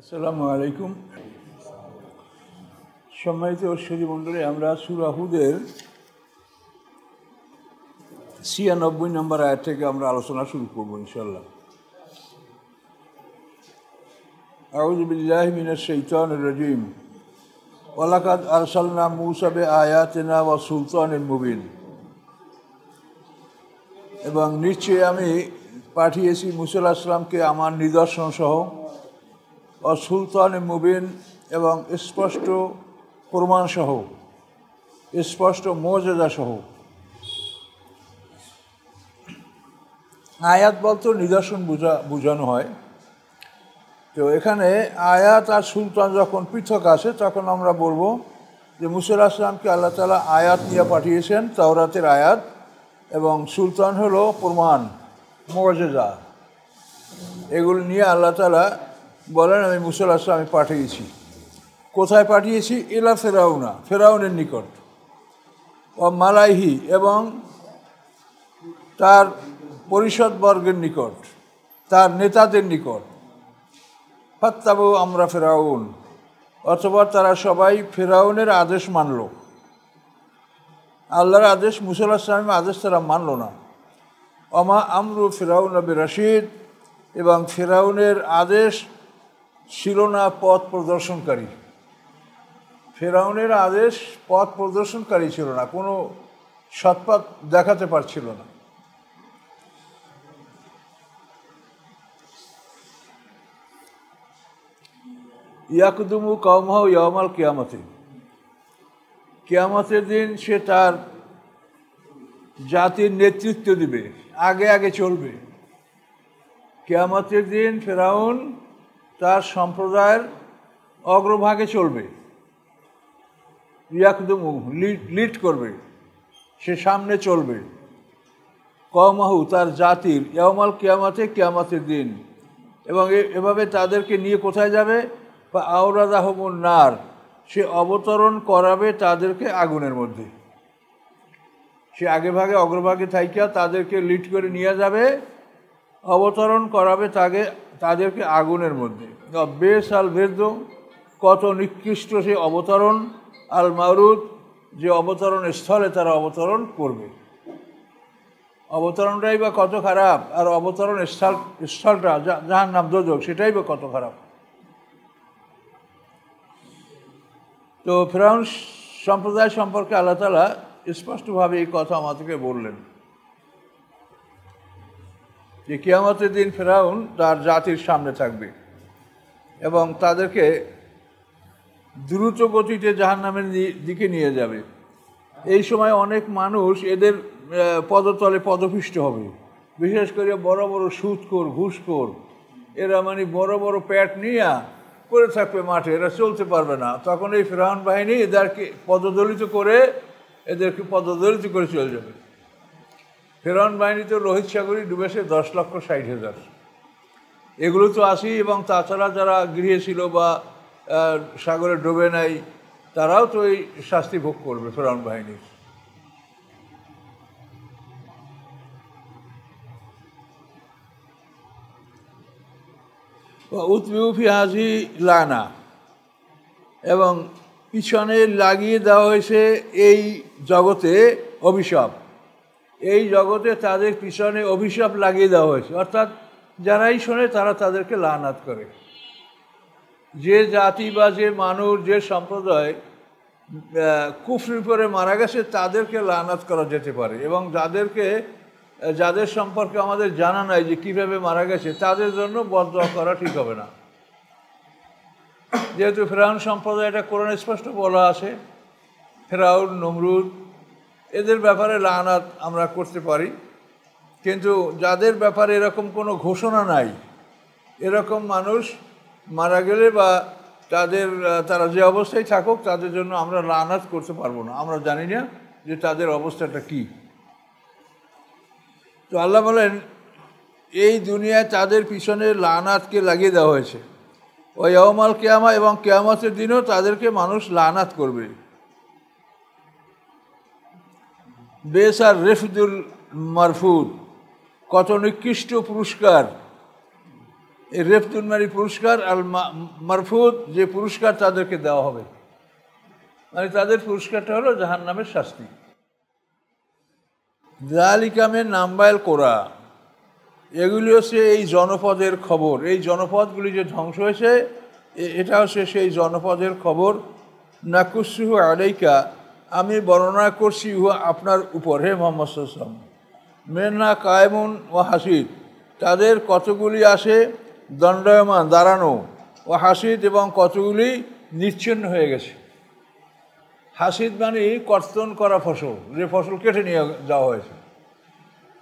আসসালামু আলাইকুম। সম্মানিত দর্শক মণ্ডলী, আমরা সূরা হুদের ৯৬ নম্বর আয়াত থেকে আমরা আলোচনা শুরু করব ইনশাআল্লাহ। আউযু বিল্লাহি মিনাশ শাইতানির রাজীম। ওয়ালাকাদ আরসালনা মূসা বিআয়াতিনা ওয়া সুলতানিন মুবিন। এবং নিশ্চয়ই আমি পাঠিয়েছি মূসা আলাইহিস সালামকে আমার নিদর্শন সহ ও সুলতান মুবিন এবং স্পষ্ট প্রমাণসহ, স্পষ্ট মুজিজাসহ। আয়াত বলতে নিদর্শন বোঝানো হয়। তো এখানে আয়াত আর সুলতান যখন পৃথক আসে তখন আমরা বলবো যে মূসা আলাইহিস সালামকে আল্লাহ তাআলা আয়াত নিয়ে পাঠিয়েছেন, তাওরাতের আয়াত, এবং সুলতান হলো প্রমাণ, মুজিজা। এগুলো নিয়ে আল্লাহ তাআলা বলেন আমি মূসা আলাইহিস সালাম পাঠিয়েছি। কোথায় পাঠিয়েছি? ইলা ফেরাউনা, ফেরাউনের নিকট, ও মালাইহি এবং তার পরিষদবর্গের নিকট, তার নেতাদের নিকট। ফাত্তাবু আমরা ফেরাউন, অথবা তারা সবাই ফেরাউনের আদেশ মানল। আল্লাহর আদেশ, মূসা আলাইহিস সালামের আদেশ তারা মানল না। অমা আমরু ফেরাউন বিরাশিদ, এবং ফেরাউনের আদেশ ছিল না পথ প্রদর্শনকারী। ফেরাউনের আদেশ পথ প্রদর্শনকারী ছিল না, কোনো সৎপথ দেখাতে পারছিল না। ইয়াকদুমু কওমাহু ইয়াওমাল কিয়ামতি, কিয়ামতের দিন সে তার জাতির নেতৃত্ব দিবে, আগে আগে চলবে। কিয়ামতের দিন ফেরাউন তার সম্প্রদায়ের অগ্রভাগে চলবে। ইয়াকদুমু লিড করবে, সে সামনে চলবে। কওমাহু তার জাতির, ইয়াওমাল কিয়ামতে কিয়ামতের দিন। এবং এভাবে তাদেরকে নিয়ে কোথায় যাবে? বা আওরাদাহুমুন নার, সে অবতরণ করাবে তাদেরকে আগুনের মধ্যে। সে আগে ভাগে অগ্রভাগে থাইকা তাদেরকে লিড করে নিয়ে যাবে, অবতরণ করাবে তাদেরকে আগুনের মধ্যে। বেশ আল ভেদ, কত নিকৃষ্ট সে অবতরণ, আল মারুদ, যে অবতরণ স্থলে তারা অবতরণ করবে। অবতরণটাই বা কত খারাপ, আর অবতরণ স্থলটা জাহান্নাম, দোজখ, সেটাই বা কত খারাপ। তো ফেরাউন সম্প্রদায় সম্পর্কে আল্লাহ তাআলা স্পষ্টভাবে এই কথা আমাদেরকে বললেন যে কিয়ামতের দিন ফেরাউন তার জাতির সামনে থাকবে এবং তাদেরকে দ্রুত গতিতে জাহান্নামের দিকে নিয়ে যাবে। এই সময় অনেক মানুষ এদের পদতলে পদপিষ্ট হবে, বিশেষ করে বড় বড় সুদখোর, ঘুষখোর। এরা মানে বড় বড় প্যাট নিয়ে করে থাকবে মাঠে, এরা চলতে পারবে না। তখন এই ফেরাউন বাহিনী এদেরকে পদদলিত করে চলে যাবে। ফেরাউন বাহিনী তো লোহিত সাগরে ডুবেছে 10,60,000। এগুলো তো আসি, এবং তাছাড়া যারা গৃহে ছিল বা সাগরে ডুবে নাই, তারাও তো এই শাস্তি ভোগ করবে ফেরাউন বাহিনীর। উতবিউফি হাজি লানা, এবং পিছনে লাগিয়ে দেওয়া হয়েছে এই জগতে অভিশাপ। এই জগতে তাদের পিছনে অভিশাপ লাগিয়ে দেওয়া হয়েছে, অর্থাৎ যারাই শোনে তারা তাদেরকে লানাত করে। যে জাতি বা যে মানুষ, যে সম্প্রদায় কুফরির পরে মারা গেছে তাদেরকে লানাত করা যেতে পারে, এবং যাদের সম্পর্কে আমাদের জানা নাই যে কীভাবে মারা গেছে, তাদের জন্য বদদোয়া করা ঠিক হবে না। যেহেতু ফেরাউন সম্প্রদায়টা কোরআনে স্পষ্ট বলা আছে, ফেরাউন, নমরুদ, এদের ব্যাপারে লানাত আমরা করতে পারি। কিন্তু যাদের ব্যাপারে এরকম কোনো ঘোষণা নাই, এরকম মানুষ মারা গেলে বা তারা যে অবস্থায় থাকুক, তাদের জন্য আমরা লানাত করতে পারবো না। আমরা জানি না যে তাদের অবস্থাটা কী। তো আল্লাহ বলেন এই দুনিয়ায় তাদের পিছনে লানাতকে লাগিয়ে দেওয়া হয়েছে। ওই ইয়াউমাল কিয়ামা, এবং কিয়ামতের দিনও তাদেরকে মানুষ লানাত করবে। বেশ আর রেফদুল মারফুদ, কত নিকৃষ্ট পুরস্কার এই রেফতুন মানে পুরস্কার, আল মারফুদ যে পুরস্কার তাদেরকে দেওয়া হবে, মানে তাদের পুরস্কারটা হলো জাহান্নামের শাস্তি। যালিকামে নাম্বাইল কোরা, এগুলি হচ্ছে এই জনপদের খবর। এই জনপদগুলি যে ধ্বংস হয়েছে এটা হচ্ছে সেই জনপদের খবর। নাকুসুহু আলাইকা, আমি বর্ণনা করছি উহা আপনার উপর, হে মোহাম্মদ সাল্লাল্লাহু আলাইহি ওয়াসাল্লাম। মেনা কায়েমুন ও হাসিদ, তাদের কতগুলি আসে দণ্ডায়মান দাঁড়ানো, ও হাসিদ এবং কতগুলি নিচ্ছিন্ন হয়ে গেছে। হাসিদ মানে কর্তন করা ফসল, যে ফসল কেটে নিয়ে যাওয়া হয়েছে।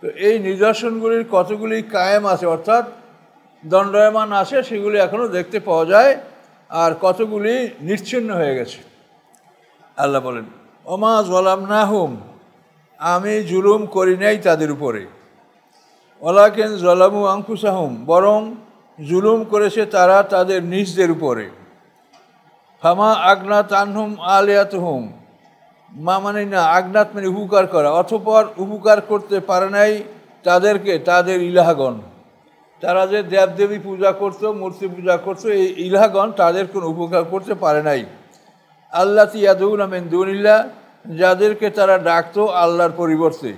তো এই নিদর্শনগুলির কতগুলি কায়েম আছে, অর্থাৎ দণ্ডায়মান আছে, সেগুলি এখনও দেখতে পাওয়া যায়, আর কতগুলি নিচ্ছিন্ন হয়ে গেছে। আল্লাহ বলেন, ওমা যালামনাহুম, আমি জুলুম করি নাই তাদের উপরে, ওয়ালাকিন যালামু আনফুসাহুম, বরং জুলুম করেছে তারা তাদের নিজদের উপরে। ফামা আগনাত আনহুম আলিয়াতুহুম, মা মানে না, আগনাত মানে উপকার করা, অতঃপর উপকার করতে পারে নাই তাদেরকে তাদের ইলাহগণ। তারা যে দেবদেবী পূজা করত, মূর্তি পূজা করত, এই ইলাহগণ তাদের কোনো উপকার করতে পারে নাই। আল্লাতি ইয়াদউনা মিন দুনিল্লাহ, যাদেরকে তারা ডাকতো আল্লাহর পরিবর্তে,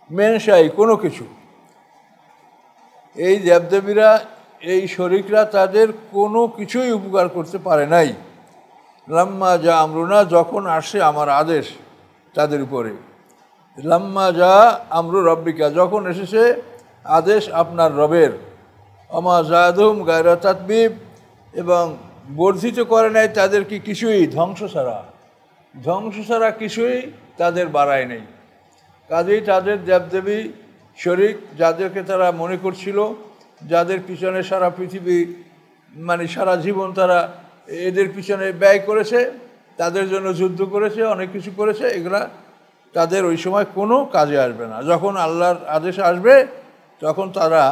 মেনশাই কোনো কিছু। এই দেবদেবীরা, এই শরিকরা তাদের কোনো কিছুই উপকার করতে পারে নাই। লাম্মা যা আমরুনা, যখন আসে আমার আদেশ তাদের উপরে। লাম্মা যা আমরু রব্বিকা, যখন এসেছে আদেশ আপনার রবের। আমা জাদুম গায়রা তাতবিব, এবং বর্ধিত করে নাই তাদেরকে কিছুই, ধ্বংস ছাড়া কিছুই তাদের বাড়ায় নেই। কাজেই তাদের দেবদেবী শরিক যাদেরকে তারা মনে করছিল, যাদের পিছনে সারা পৃথিবী মানে সারা জীবন তারা এদের পিছনে ব্যয় করেছে, তাদের জন্য যুদ্ধ করেছে, অনেক কিছু করেছে, এগুলা তাদের ওই সময় কোনো কাজে আসবে না। যখন আল্লাহর আদেশ আসবে তখন তারা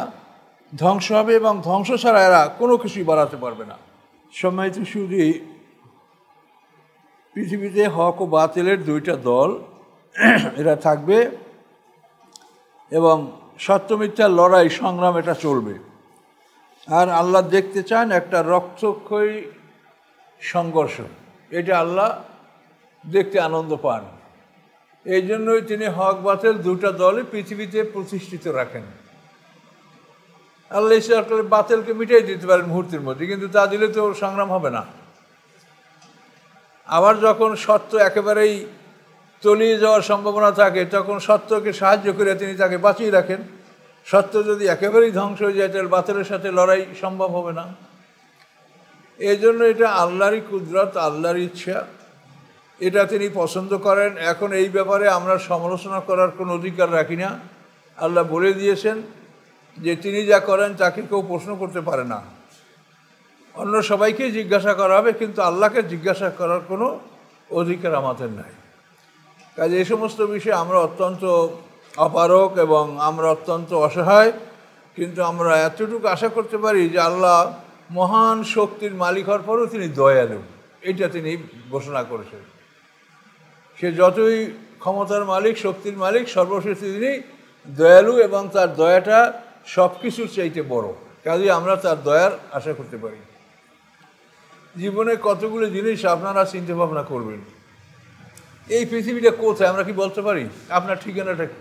ধ্বংস হবে, এবং ধ্বংস ছাড়া এরা কোনো কিছুই বাড়াতে পারবে না। সম্মানিত শুধু পৃথিবীতে হক ও বাতিলের দুইটা দল এরা থাকবে, এবং সত্য মিথ্যার লড়াই সংগ্রাম এটা চলবে। আর আল্লাহ দেখতে চান একটা রক্তক্ষয়ী সংঘর্ষ, এটা আল্লাহ দেখতে আনন্দ পান। এই জন্যই তিনি হক বাতিল দুটা দলই পৃথিবীতে প্রতিষ্ঠিত রাখেন। আল্লাহ ইচ্ছা করলে বাতিলকে মিটাই দিতে পারেন মুহূর্তের মধ্যে, কিন্তু তা দিলে তো সংগ্রাম হবে না। আবার যখন সত্য একেবারেই তলিয়ে যাওয়ার সম্ভাবনা থাকে, তখন সত্যকে সাহায্য করে তিনি তাকে বাঁচিয়ে রাখেন। সত্য যদি একেবারেই ধ্বংস হয়ে যায়, তাহলে বাতিলের সাথে লড়াই সম্ভব হবে না। এই জন্য এটা আল্লাহরই কুদরত, আল্লাহর ইচ্ছা, এটা তিনি পছন্দ করেন। এখন এই ব্যাপারে আমরা সমালোচনা করার কোনো অধিকার রাখি না। আল্লাহ বলে দিয়েছেন যে তিনি যা করেন তাকে কেউ প্রশ্ন করতে পারে না। অন্য সবাইকে জিজ্ঞাসা করা হবে, কিন্তু আল্লাহকে জিজ্ঞাসা করার কোনো অধিকার আমাদের নাই। কাজে এই সমস্ত বিষয়ে আমরা অত্যন্ত অপারগ এবং আমরা অত্যন্ত অসহায়, কিন্তু আমরা এতটুকু আশা করতে পারি যে আল্লাহ মহান শক্তির মালিক হওয়ার পরেও তিনি দয়ালু, এটা তিনি ঘোষণা করেছেন। সে যতই ক্ষমতার মালিক, শক্তির মালিক, সর্বশেষ তিনি দয়ালু, এবং তার দয়াটা সব কিছুর চাইতে বড়। কাজে আমরা তার দয়ার আশা করতে পারি। জীবনে কতগুলো জিনিস আপনারা চিন্তা ভাবনা করবেন। এই পৃথিবীটা কোথায় আমরা কি বলতে পারি? আপনার ঠিকানাটা কি?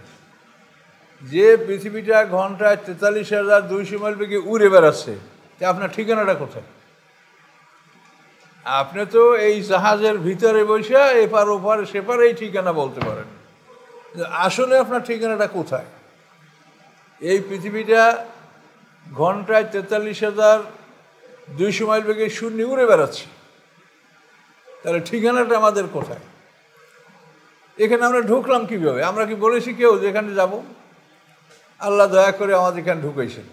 যে পৃথিবীটা ঘন্টায় 43,200 মাইল বেগে উড়ে বেড়াচ্ছে, তা আপনার ঠিকানাটা কোথায়? আপনি তো এই জাহাজের ভিতরে বসে এপার ওপার সেপার এই ঠিকানা বলতে পারেন, আসলে আপনার ঠিকানাটা কোথায়? এই পৃথিবীটা ঘন্টায় 43,200 মাইল বেগে শূন্য উড়ে বেড়াচ্ছে, তাহলে ঠিকানাটা আমাদের কোথায়? এখানে আমরা ঢুকলাম কীভাবে? আমরা কি বলেছি কেউ যে এখানে যাব? আল্লাহ দয়া করে আমাদের এখানে ঢুকাইছেন।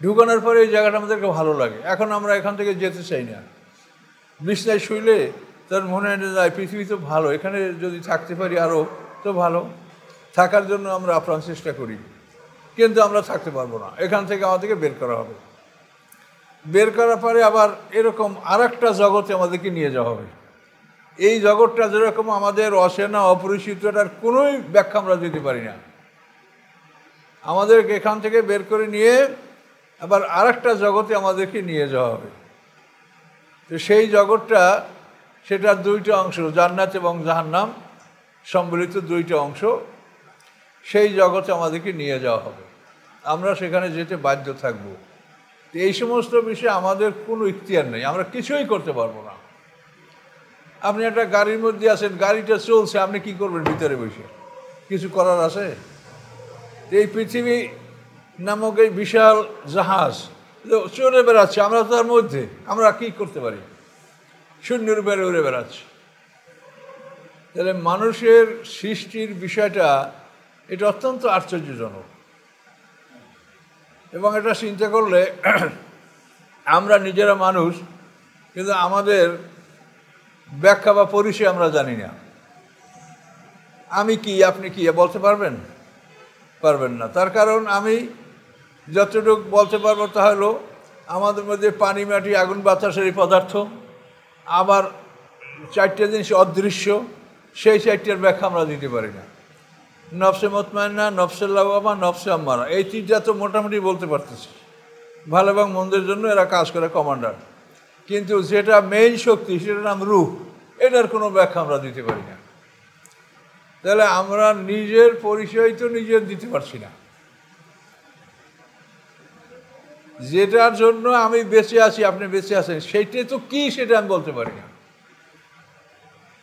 ঢুকানোর পরে এই জায়গাটা আমাদেরকে ভালো লাগে, এখন আমরা এখান থেকে যেতে চাই না। বিছনায় শুইলে তার মনে হয় যায় পৃথিবী তো ভালো, এখানে যদি থাকতে পারি আরও তো ভালো। থাকার জন্য আমরা আপ্রাণ চেষ্টা করি, কিন্তু আমরা থাকতে পারবো না। এখান থেকে আমাদেরকে বের করা হবে। বের করার পরে আবার এরকম আর একটা জগতে আমাদেরকে নিয়ে যাওয়া হবে। এই জগৎটা যেরকম আমাদের অচেনা, অপরিচিত, এটার কোনোই ব্যাখ্যা আমরা দিতে পারি না। আমাদেরকে এখান থেকে বের করে নিয়ে আবার আরেকটা জগতে আমাদেরকে নিয়ে যাওয়া হবে। তো সেই জগৎটা, সেটার দুইটা অংশ, জান্নাত এবং জাহান্নাম সম্বলিত দুইটা অংশ। সেই জগতে আমাদেরকে নিয়ে যাওয়া হবে, আমরা সেখানে যেতে বাধ্য থাকব। এই সমস্ত বিষয়ে আমাদের কোনো ইখতিয়ার নেই, আমরা কিছুই করতে পারবো না। আপনি একটা গাড়ির মধ্যে আছেন, গাড়িটা চলছে, আপনি কি করবেন ভিতরে বসে? কিছু করার আছে? এই পৃথিবী নামক এই বিশাল জাহাজ চলে বেড়াচ্ছে, আমরা তার মধ্যে, আমরা কি করতে পারি? শূন্যের উপরে উড়ে বেড়াচ্ছে। তাহলে মানুষের সৃষ্টির বিষয়টা এটা অত্যন্ত আশ্চর্যজনক। এবং এটা চিন্তা করলে আমরা নিজেরা মানুষ, কিন্তু আমাদের ব্যাখ্যা বা পরিচয় আমরা জানি না। আমি কি, আপনি কি বলতে পারবেন? পারবেন না। তার কারণ আমি যতটুকু বলতে পারবো তা হলো আমাদের মধ্যে পানি, মাটি, আগুন, বাতাসের পদার্থ, আবার চারটে জিনিস অদৃশ্য, সেই চারটের ব্যাখ্যা আমরা দিতে পারি না। নফসে মুতমাইন্না, নফসে লাওয়ামা, নফসে আম্মারা, এই তিনটা তো মোটামুটি বলতে পারতেছি, ভালো এবং মন্দের জন্য এরা কাজ করে কমান্ডার। কিন্তু যেটা মেইন শক্তি, সেটার নাম রূহ, এটার কোনো ব্যাখ্যা আমরা দিতে পারি না। তাহলে আমরা নিজের পরিচয় তো নিজের দিতে পারছি না। যেটার জন্য আমি বেঁচে আছি, আপনি বেঁচে আছেন, সেইটাই তো কি সেটা আমি বলতে পারি না।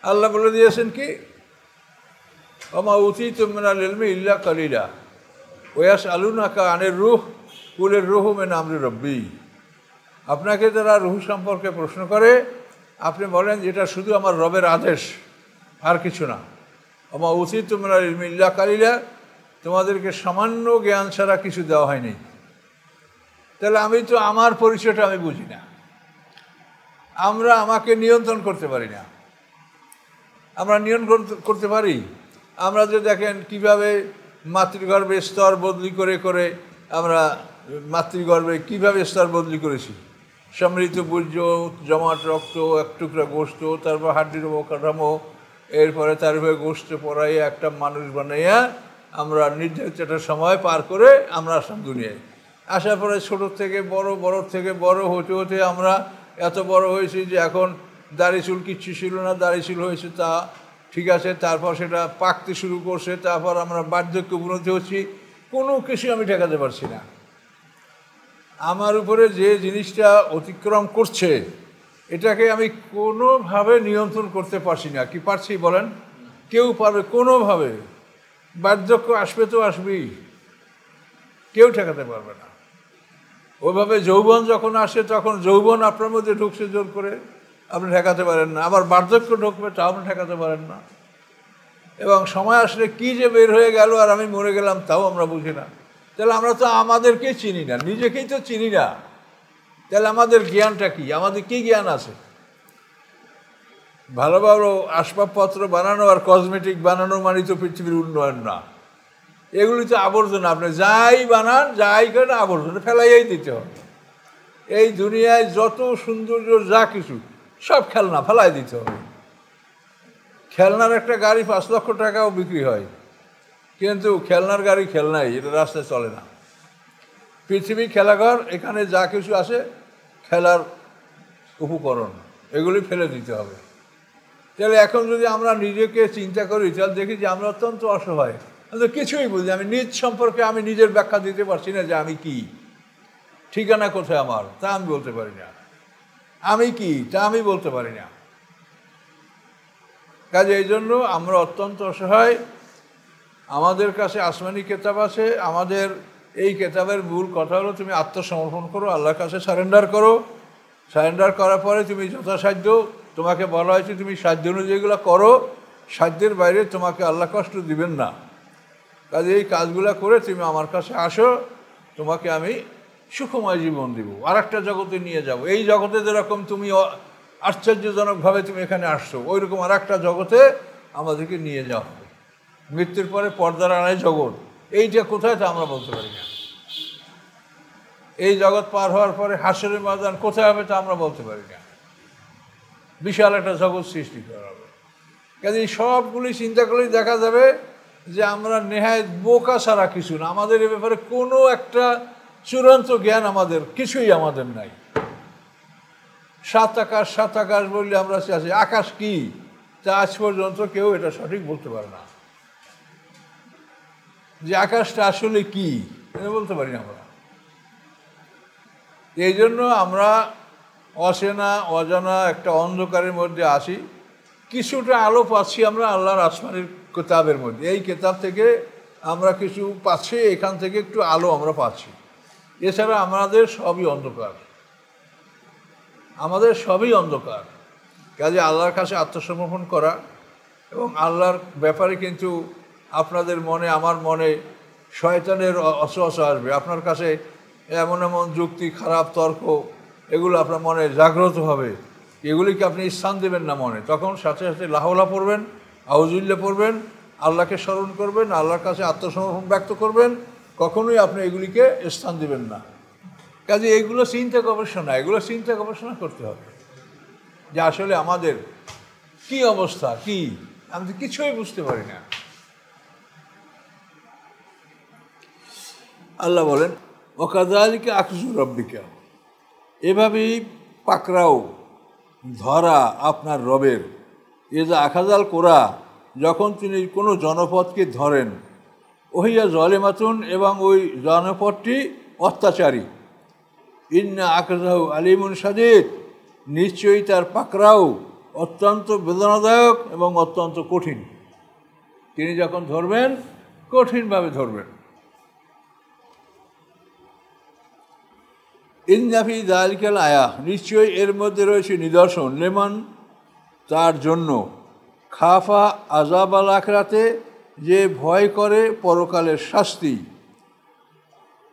আল্লাহ বলে দিয়েছেন কি, ওমা উতীতুম মিনাল ইলমি ইল্লা কালিলা ওয়াসআলুনাকা আনির রূহ কুলির রূহু মিন আমরি রাব্বি। আপনাকে যারা রূহ সম্পর্কে প্রশ্ন করে, আপনি বলেন যেটা শুধু আমার রবের আদেশ, আর কিছু না। ওমা উতীতুম মিনাল ইলমি ইল্লা কালিলা, তোমাদেরকে সামান্য জ্ঞান ছাড়া কিছু দেওয়া হয়নি। তাহলে আমি তো আমার পরিচয়টা আমি বুঝি না, আমরা আমাকে নিয়ন্ত্রণ করতে পারি না। আমরা নিয়ন্ত্রণ করতে পারি? আমরা যে দেখেন কিভাবে মাতৃগর্ভে স্তর বদলি করে করে আমরা মাতৃগর্ভে কিভাবে স্তর বদলি করেছি। সমৃদ্ধ বীর্য, জমাট রক্ত, এক টুকরা গোস্ত, তারপর হাড্ডির অবকাঠামো, এরপরে তার উপরে গোস্ত পড়াইয়া একটা মানুষ বানাইয়া আমরা নির্ধারিত একটা সময় পার করে আমরা আসলাম দুনিয়ায়। আসার পরে ছোটো থেকে বড়, বড় থেকে বড় হতে হতে আমরা এত বড় হয়েছি যে এখন দাড়ি চুল কিচ্ছু ছিল না, দাড়ি চুল হয়েছে তা ঠিক আছে, তারপর সেটা পাকতে শুরু করছে, তারপর আমরা বার্ধক্য উপনীত হচ্ছি। কোনো কিছু আমি ঠেকাতে পারছি না। আমার উপরে যে জিনিসটা অতিক্রম করছে, এটাকে আমি কোনোভাবে নিয়ন্ত্রণ করতে পারছি না। কি পারছি বলেন? কেউ পারবে? কোনোভাবে। বার্ধক্য আসবে তো আসবেই, কেউ ঠেকাতে পারবে না। ওইভাবে যৌবন যখন আসে, তখন যৌবন আপনার মধ্যে ঢুকছে জোর করে, আপনি ঠেকাতে পারেন না। আবার বার্ধক্য ঢুকবে, তাও আপনি ঠেকাতে পারেন না। এবং সময় আসলে কী যে বের হয়ে গেল আর আমি মরে গেলাম, তাও আমরা বুঝি না। তাহলে আমরা তো আমাদেরকেই চিনি না, নিজেকেই তো চিনি না। তাহলে আমাদের জ্ঞানটা কি? আমাদের কি জ্ঞান আছে? ভালো ভালো আসবাবপত্র বানানো আর কসমেটিক বানানো মানে তো পৃথিবীর উন্নয়ন না। এগুলি তো আবর্জনা। আপনি যাই বানান, যাই করেন, আবর্জনা ফেলাইয়াই দিতে হবে। এই দুনিয়ায় যত সৌন্দর্য যা কিছু সব খেলনা ফেলাই দিতে হবে। খেলনার একটা গাড়ি 5 লক্ষ টাকাও বিক্রি হয়, কিন্তু খেলনার গাড়ি খেলনাই, এটা রাস্তায় চলে না। পৃথিবী খেলাঘর, এখানে যা কিছু আছে খেলার উপকরণ, এগুলি ফেলে দিতে হবে। তাহলে এখন যদি আমরা নিজেকে চিন্তা করি, তাহলে দেখি যে আমরা অত্যন্ত অসহায়, আমি কিছুই বুঝি। আমি নিজ সম্পর্কে আমি নিজের ব্যাখ্যা দিতে পারছি না যে আমি কি, ঠিকানা কোথায় আমার, তা আমি বলতে পারি না। আমি কি, তা আমি বলতে পারি না। কাজে এই জন্য আমরা অত্যন্ত অসহায়। আমাদের কাছে আসমানি কেতাব আছে, আমাদের এই কেতাবের মূল কথা হলো তুমি আত্মসমর্পণ করো, আল্লাহর কাছে সারেন্ডার করো। সারেন্ডার করার পরে তুমি যথাসাধ্য, তোমাকে বলা হয়েছে তুমি সাধ্য অনুযায়ীগুলো করো, সাধ্যের বাইরে তোমাকে আল্লাহ কষ্ট দিবেন না। কাজে এই কাজগুলো করে তুমি আমার কাছে আসো, তোমাকে আমি সুখময় জীবন দিব, আর একটা জগতে নিয়ে যাব। এই জগতে যেরকম তুমি আশ্চর্যজনকভাবে তুমি এখানে আসছো, ওই রকম আর একটা জগতে আমাদেরকে নিয়ে যাওয়া হবে। মৃত্যুর পরে পর্দার আড়াই জগৎ, এইটা কোথায় তা আমরা বলতে পারি না। এই জগৎ পার হওয়ার পরে হাসরের ময়দান কোথায় হবে তা আমরা বলতে পারি না। বিশাল একটা জগৎ সৃষ্টি করা হবে। কাজে সবগুলি চিন্তা করলেই দেখা যাবে যে আমরা নেহায়েত বোকা ছাড়া কিছু না। আমাদের এ ব্যাপারে কোনো একটা চূড়ান্ত জ্ঞান আমাদের কিছুই আমাদের নাই। সাত আকাশ বললে আমরা আছি, আকাশ কি তা আজ পর্যন্ত কেউ এটা সঠিক বলতে পারে না, যে আকাশটা আসলে কি এটা বলতে পারি না আমরা। এই জন্য আমরা অচেনা অজানা একটা অন্ধকারের মধ্যে আসি। কিছুটা আলো পাচ্ছি আমরা আল্লাহর আসমানের কিতাবের মধ্যে, এই কিতাব থেকে আমরা কিছু পাচ্ছি, এখান থেকে একটু আলো আমরা পাচ্ছি। এছাড়া আমাদের সবই অন্ধকার, আমাদের সবই অন্ধকার। কাজে আল্লাহর কাছে আত্মসমর্পণ করা এবং আল্লাহর ব্যাপারে কিন্তু আপনাদের মনে আমার মনে শয়তানের অসুবিধা আসবে। আপনার কাছে এমন এমন যুক্তি, খারাপ তর্ক, এগুলো আপনার মনে জাগ্রত হবে, এগুলিকে আপনি স্থান দেবেন না মনে। তখন সাথে সাথে লাহলা পড়বেন, আউযুবিল্লাহ পড়বেন, আল্লাহকে স্মরণ করবেন, আল্লাহর কাছে আত্মসমর্পণ ব্যক্ত করবেন। কখনোই আপনি এগুলিকে স্থান দেবেন না। কাজে এগুলো চিন্তা গবেষণা করতে হবে যে আসলে আমাদের কি অবস্থা, কি আমি তো কিছুই বুঝতে পারি না। আল্লাহ বলেন ওয়াকাযালিকা আখযু রাব্বিকা, এভাবেই পাকড়াও ধরা আপনার রবের, ইযা আখাযাল কুরা, যখন তিনি কোনো জনপদকে ধরেন, ওহিয়া যালিমাতুন, এবং ওই জনপদটি অত্যাচারী, ইন্না আখযাহু আলিমুন শাদীদ, নিশ্চয়ই তার পাকড়াও অত্যন্ত বেদনাদায়ক এবং অত্যন্ত কঠিন। তিনি যখন ধরবেন কঠিনভাবে ধরবেন। ইন্না ফি যালিকাল আয়া, নিশ্চয়ই এর মধ্যে রয়েছে নিদর্শন, লিমান তার জন্য, খাফা আযাবাল আখিরাতে, যে ভয় করে পরকালের শাস্তি।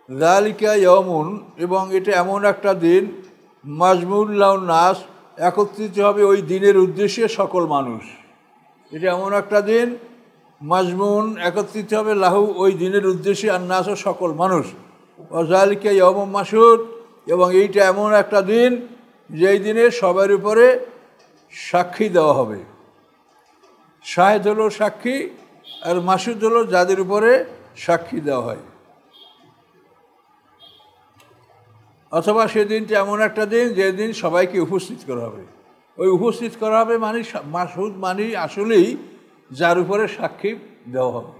যালিকা ইয়াউমুন, এবং এটা এমন একটা দিন, মাজমুউন লাহুন নাস, একত্রিত হবে ওই দিনের উদ্দেশ্যে সকল মানুষ। এটা এমন একটা দিন, মাজমুন একত্রিত হবে, লাহু ওই দিনের উদ্দেশ্যে, আর নাস সকল মানুষ। ওয়া যালিকা ইয়াউমুন মাশহুদ, এবং এইটা এমন একটা দিন যেই দিনে সবার উপরে সাক্ষী দেওয়া হবে। শাহেদ হলো সাক্ষী, আর মাসুদ হলো যাদের উপরে সাক্ষী দেওয়া হয়। অথবা সেদিনটা এমন একটা দিন যেদিন সবাইকে উপস্থিত করা হবে। ওই উপস্থিত করা হবে মানে মাসুদ মানে আসলেই যার উপরে সাক্ষী দেওয়া হবে,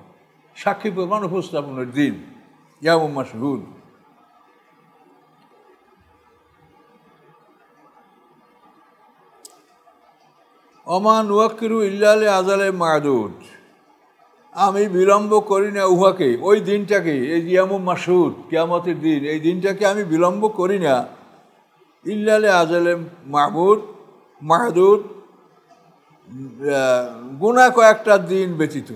সাক্ষী প্রমাণ উপস্থাপনের দিন, ইয়াউম মাশহুদ। ওমা নুয়াক্কিরু ইল্লা লিআজালে মা'দুদ, আমি বিলম্ব করি না উহাকে, ওই দিনটাকে, এই ইয়াউম মাশহুদ, কিয়ামতের দিন, এই দিনটাকে আমি বিলম্ব করি না, ইল্লা লিআজালে মা'দুদ, গোনা কয়েকটা দিন ব্যতীত।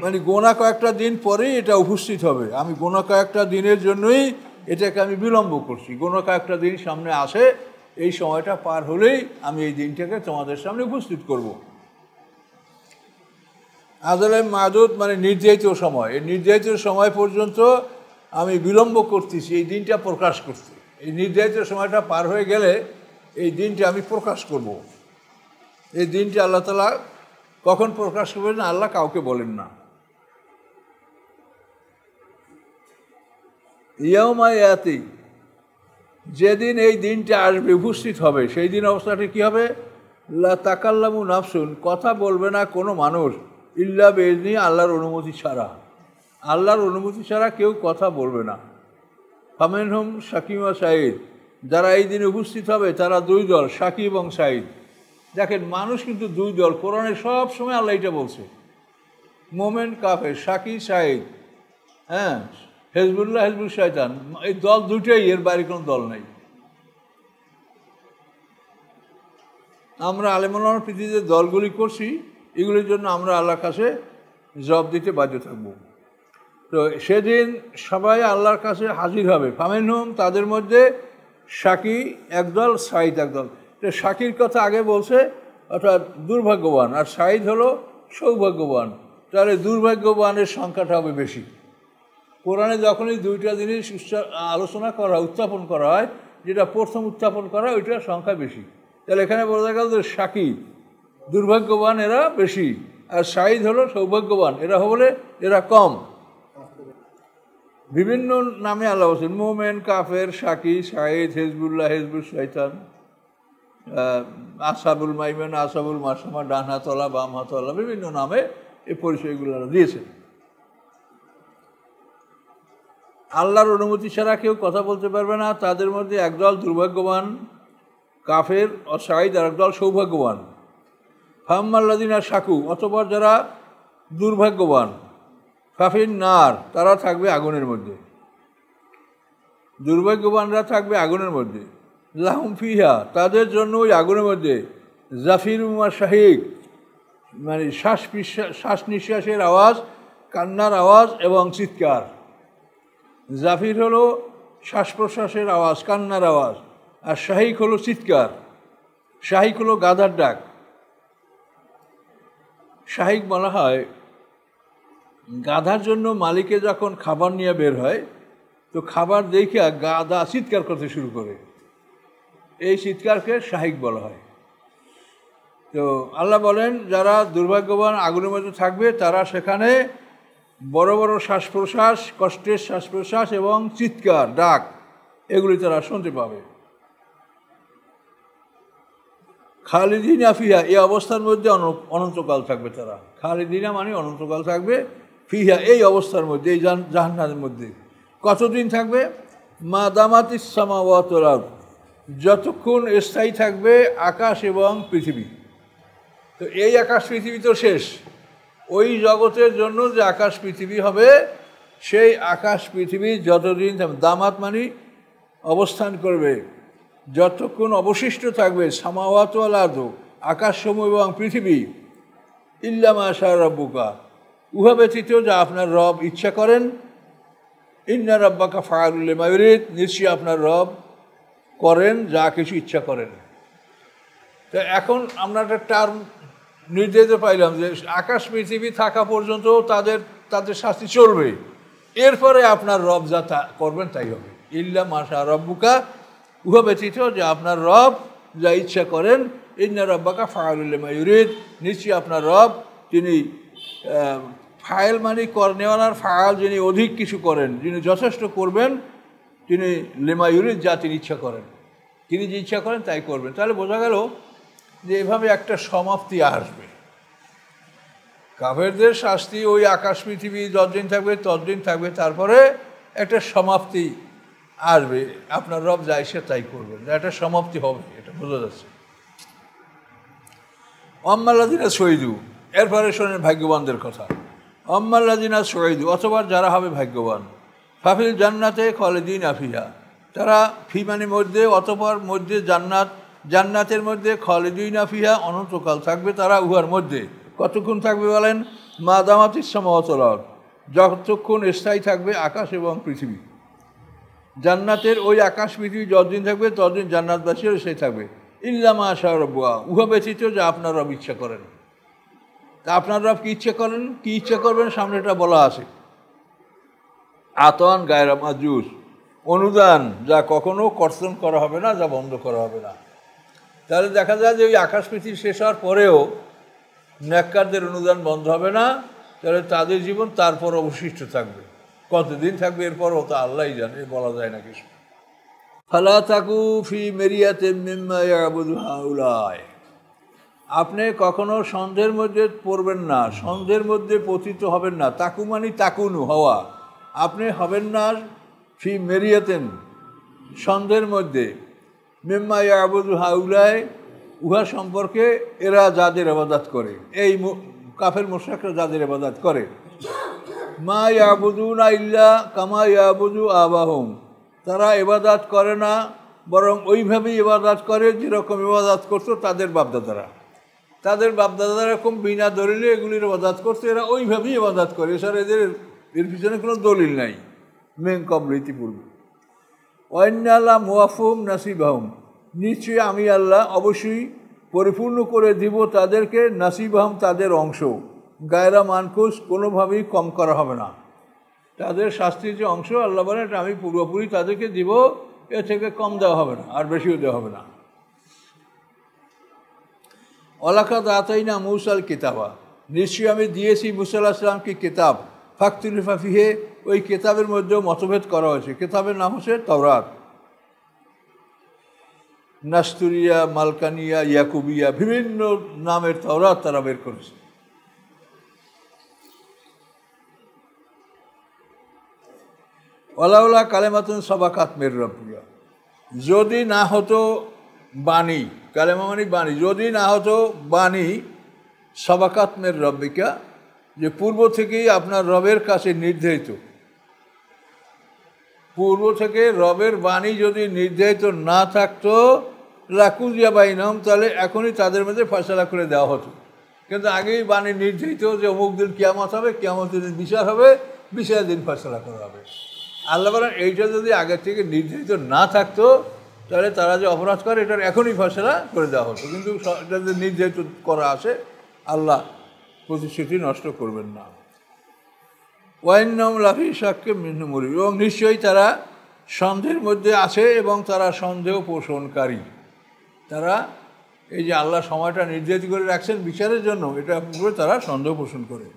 মানে গোনা কয়েকটা দিন পরেই এটা উপস্থিত হবে। আমি গোনা কয়েকটা দিনের জন্যই এটাকে আমি বিলম্ব করছি। গোনা কয়েকটা দিন সামনে আসে, এই সময়টা পার হলেই আমি এই দিনটাকে তোমাদের সামনে উপস্থিত করব। আজালে মা'দুদ মানে নির্ধারিত সময়, এই নির্ধারিত সময় পর্যন্ত আমি বিলম্ব করতেছি এই দিনটা প্রকাশ করতে। এই নির্ধারিত সময়টা পার হয়ে গেলে এই দিনটা আমি প্রকাশ করব। এই দিনটা আল্লাহ তাআলা কখন প্রকাশ করবেন না, আল্লাহ কাউকে বলেন না। ইয়াউমা ইয়াতি, যেদিন এই দিনটা আসবে, উপস্থিত হবে, সেই দিন অবস্থাটা কী হবে? লা তাকাল্লামু নাফসুন, কথা বলবে না কোনো মানুষ, ইল্লা বিইজনি, আল্লাহর অনুমতি ছাড়া। আল্লাহর অনুমতি ছাড়া কেউ কথা বলবে না। ফামিনহুম শাকিম ওয়া সাঈদ, যারা এই দিনে উপস্থিত হবে তারা দুই দল, শাকি এবং সাঈদ। দেখেন মানুষ কিন্তু দুই দল, কোরআনে সব সময় আল্লাহ এটা বলছে, মোমেন কাফের, শাকি সাঈদ, হ্যাঁ, হেজবুল্লাহ হেজবুল শয়তান, এই দল দুটোই, এর বাইরে কোনো দল নেই। আমরা আলেমুলামার পৃথিবীতে দলগুলি করছি, এগুলির জন্য আমরা আল্লাহর কাছে জবাব দিতে বাধ্য থাকব। তো সেদিন সবাই আল্লাহর কাছে হাজির হবে। ফামিনহুম, তাদের মধ্যে শাকি একদল, সাঈদ একদল। তো শাকির কথা আগে বলছে, অর্থাৎ দুর্ভাগ্যবান, আর সাঈদ হলো সৌভাগ্যবান। তাহলে দুর্ভাগ্যবানের সংখ্যাটা হবে বেশি। কোরআনে যখনই দুইটা জিনিস আলোচনা করা, উত্থাপন করা হয়, যেটা প্রথম উত্থাপন করা হয় ওইটার সংখ্যা বেশি। তাহলে এখানে বোঝা গেল যে শাকি দুর্ভাগ্যবান এরা বেশি, আর সাঈদ হলো সৌভাগ্যবান, এরা হলে এরা কম। বিভিন্ন নামে আল্লাহ বলছেন, মোমেন, কাফের, শাকি, শাহিদ, হেজবুল্লাহ, হেজবুল শয়তান, আসাবুল মাইমেন, আসাবুল মাসামা, ডান হাতওয়ালা, বাম হাতওয়ালা, বিভিন্ন নামে এই পরিচয়গুলো দিয়েছেন। আল্লাহর অনুমতি ছাড়া কেউ কথা বলতে পারবে না। তাদের মধ্যে একদল দুর্ভাগ্যবান কাফের ও শাহিদ, আর একদল সৌভাগ্যবান। ফাম্মাল্লাযিনা শাকু, অতঃপর যারা দুর্ভাগ্যবান, ফাফিন নার, তারা থাকবে আগুনের মধ্যে। দুর্ভাগ্যবানরা থাকবে আগুনের মধ্যে। লাহুম ফিহা, তাদের জন্য ওই আগুনের মধ্যে জাফিরুম ওয়া শাহিক, মানে শ্বাস নিঃশ্বাসের আওয়াজ, কান্নার আওয়াজ এবং চিৎকার। জাফির হলো শ্বাস প্রশ্বাসের আওয়াজ, কান্নার আওয়াজ, আর শাহিক হলো চিৎকার। শাহিক হলো গাধার ডাক। শাহিক বলা হয় গাধার জন্য মালিকে যখন খাবার নিয়ে বের হয়, তো খাবার দেখে গাধা চিৎকার করতে শুরু করে, এই চিৎকারকে শাহিক বলা হয়। তো আল্লাহ বলেন, যারা দুর্ভাগ্যবান আগুনের মধ্যে থাকবে, তারা সেখানে বড় বড় শ্বাস প্রশ্বাস, কষ্টের শ্বাস প্রশ্বাস এবং চিৎকার, ডাক, এগুলি তারা শুনতে পাবে। খালিদিনা ফিহা, এই অবস্থার মধ্যে অনন্তকাল থাকবে তারা। খালিদিনা মানে অনন্তকাল থাকবে, ফিহা এই অবস্থার মধ্যে, এই জাহান্নামের মধ্যে। কতদিন থাকবে? মা দামাতিস সামাওয়াতু ওয়াল আরদ, যতক্ষণ স্থায়ী থাকবে আকাশ এবং পৃথিবী। তো এই আকাশ পৃথিবী তো শেষ, ওই জগতের জন্য যে আকাশ পৃথিবী হবে, সেই আকাশ পৃথিবী যতদিন দামাত মানে অবস্থান করবে, যতক্ষণ অবশিষ্ট থাকবে সামাওয়াতু ওয়াল আরদ, আকাশসমূহ এবং পৃথিবী, ইল্লা মা শা রাব্বুকা, উহা ব্যতীত যা আপনার রব ইচ্ছা করেন। ইন্না রাব্বাকা ফাআলুল লিমা ইউরিদ, নিশ্চয়ই আপনার রব করেন যা কিছু ইচ্ছা করেন। তো এখন আমরা একটা টার্ম নির্দেশ পাইলাম যে আকাশ পৃথিবী থাকা পর্যন্ত তাদের শাস্তি চলবে, এরপরে আপনার রব যা করবেন তাই হবে। ইল্লা মা শা রাব্বুকা, উহা ব্যতীত যে আপনার রব যা ইচ্ছা করেন। ইন্না রাব্বাকা ফাআলুল লিমা ইউরিদ, নিশ্চয়ই আপনার রব, তিনি ফাইল মানে নেওয়ার ফায়াল, যিনি অধিক কিছু করেন, যিনি যথেষ্ট করবেন, তিনি লিমা ইউরিদ, যা তিনি ইচ্ছা করেন, তিনি যে ইচ্ছা করেন তাই করবেন। তাহলে বোঝা গেল যে এভাবে একটা সমাপ্তি আসবে। কাফেরদের শাস্তি ওই আকাশ পৃথিবী যতদিন থাকবে ততদিন থাকবে, তারপরে একটা সমাপ্তি আসবে। আপনার রব যা ইচ্ছা তাই করবেন, একটা সমাপ্তি হবে, এটা বোঝা যাচ্ছে। আম্মাল্লাযিনা শহীদু, এরপরে শোনেন ভাগ্যবানদের কথা। আম্মাল্লাযিনা শহীদু, অথবা যারা হবে ভাগ্যবান, ফাফিল জান্নাতে খালিদিনা ফিহা, তারা ফি মানে মধ্যে, অতঃপর মধ্যে জান্নাতের মধ্যে, খালিদিনা ফিহা অনন্তকাল থাকবে তারা উহার মধ্যে। কতক্ষণ থাকবে বলেন? মা দামাতিস সামাওয়াতু ওয়াল আরদ, যতক্ষণ স্থায়ী থাকবে আকাশ এবং পৃথিবী। জান্নাতের ওই আকাশ পৃথিবী যতদিন থাকবে ততদিন জান্নাতবাসীও সেই থাকবে। ইল্লা মা শা রাব্বুকা, উহা ব্যতীত যা আপনার রব ইচ্ছা করেন। তা আপনার রব কি ইচ্ছা করেন, কি ইচ্ছা করবেন, সামনে এটা বলা আছে। আতন গায়রা মাজুস, অনুদান যা কখনো কর্তন করা হবে না, যা বন্ধ করা হবে না। তাহলে দেখা যায় যে ওই আকাশ পৃথিবী শেষ হওয়ার পরেও নেককারদের অনুদান বন্ধ হবে না। তাহলে তাদের জীবন তারপর অবশিষ্ট থাকবে। কতদিন থাকবে এরপর তা আল্লাহই জানে, বলা যায় না কিছু। ফালা তাকু ফি মিরিয়াতিন মিম্মা ইয়াবুদু হাউলায়, আপনি কখনো সন্দেহের মধ্যে পড়বেন না, সন্দেহের মধ্যে পতিত হবেন না। তাকু মানে তাকুনু, হওয়া। আপনি হবেন না ফি মেরিয়াতেন, সন্দেহের মধ্যে, মিম্মা ইয়াবুদু হাউলায়, উহা সম্পর্কে এরা যাদের ইবাদত করে, এই কাফের মুশরিকরা যাদের ইবাদত করে। মা ইয়াবুদুনা ইল্লা কামা ইয়াবুদু আবাহুম, তারা ইবাদত করে না, বরং ওইভাবেই ইবাদত করে যেরকম ইবাদত করতো তাদের বাপদাদারা। তাদের বাপদাদারা এরকম বিনা দলিলে এগুলির ইবাদত করতো, এরা ওইভাবেই ইবাদত করে। এছাড়া এর পিছনে কোনো দলিল নাই মেন কবল ইতিপূর্বে। ওয়াইন্নাল্লাহ মুওয়াফুম নাসিবাহুম, নিশ্চয়ই আমি আল্লাহ অবশ্যই পরিপূর্ণ করে দিব তাদেরকে, নাসিবাহুম তাদের অংশ, গায়রা মানকুস কোনোভাবেই কম করা হবে না। তাদের শাস্তির যে অংশ আল্লাহ বলেন এটা আমি পুরোপুরি তাদেরকে দিব, এ থেকে কম দেওয়া হবে না, আর বেশিও দেওয়া হবে না। ওয়ালাকাদ আতাইনা মূসাল কিতাবা, নিশ্চয়ই আমি দিয়েছি মূসা আলাইহিস সালামকে কিতাব। ফাখতুলিফা ফিহি, ওই কেতাবের মধ্যেও মতভেদ করা হয়েছে। কেতাবের নাম হচ্ছে তাওরাত। নাস্তুরিয়া, মালকানিয়া, ইয়াকুবিয়া, বিভিন্ন নামের তাওরাত তারা বের করেছে। ওয়ালাউলা কালেমাতুন সাবাকাত মির রাব্বিকা, যদি না হতো বাণী, কালেমা মানে বাণী, যদি না হতো বাণী সাবাকাত মির রাব্বিকা, যে পূর্ব থেকেই আপনার রবের কাছে নির্ধারিত, পূর্ব থেকে রবের বাণী যদি নির্ধারিত না থাকতো লাকুজিয়া বাইনহুম, তাহলে এখনই তাদের মধ্যে ফয়সালা করে দেওয়া হতো। কিন্তু আগেই বাণী নির্ধারিত যে অমুক দিন কিয়ামত হবে, কিয়ামতের দিন বিচার হবে, বিচারের দিন ফয়সালা করা হবে। আল্লাহ বলেন এইটা যদি আগে থেকে নির্ধারিত না থাকতো তাহলে তারা যে অপরাধ করে এটার এখনই ফয়সালা করে দেওয়া হতো। কিন্তু এটা যে নির্ধারিত করা আছে, আল্লাহ প্রতিশ্রুতি নষ্ট করবেন না। ওয়াইন্নাম লাফি শাক্কে মিনহু মুরিব, এবং নিশ্চয়ই তারা সন্দেহের মধ্যে আছে এবং তারা সন্দেহ পোষণকারী। তারা এই যে আল্লাহ সময়টা নির্ধারিত করে রাখছেন বিচারের জন্য, এটা পুরো তারা সন্দেহ পোষণ করে।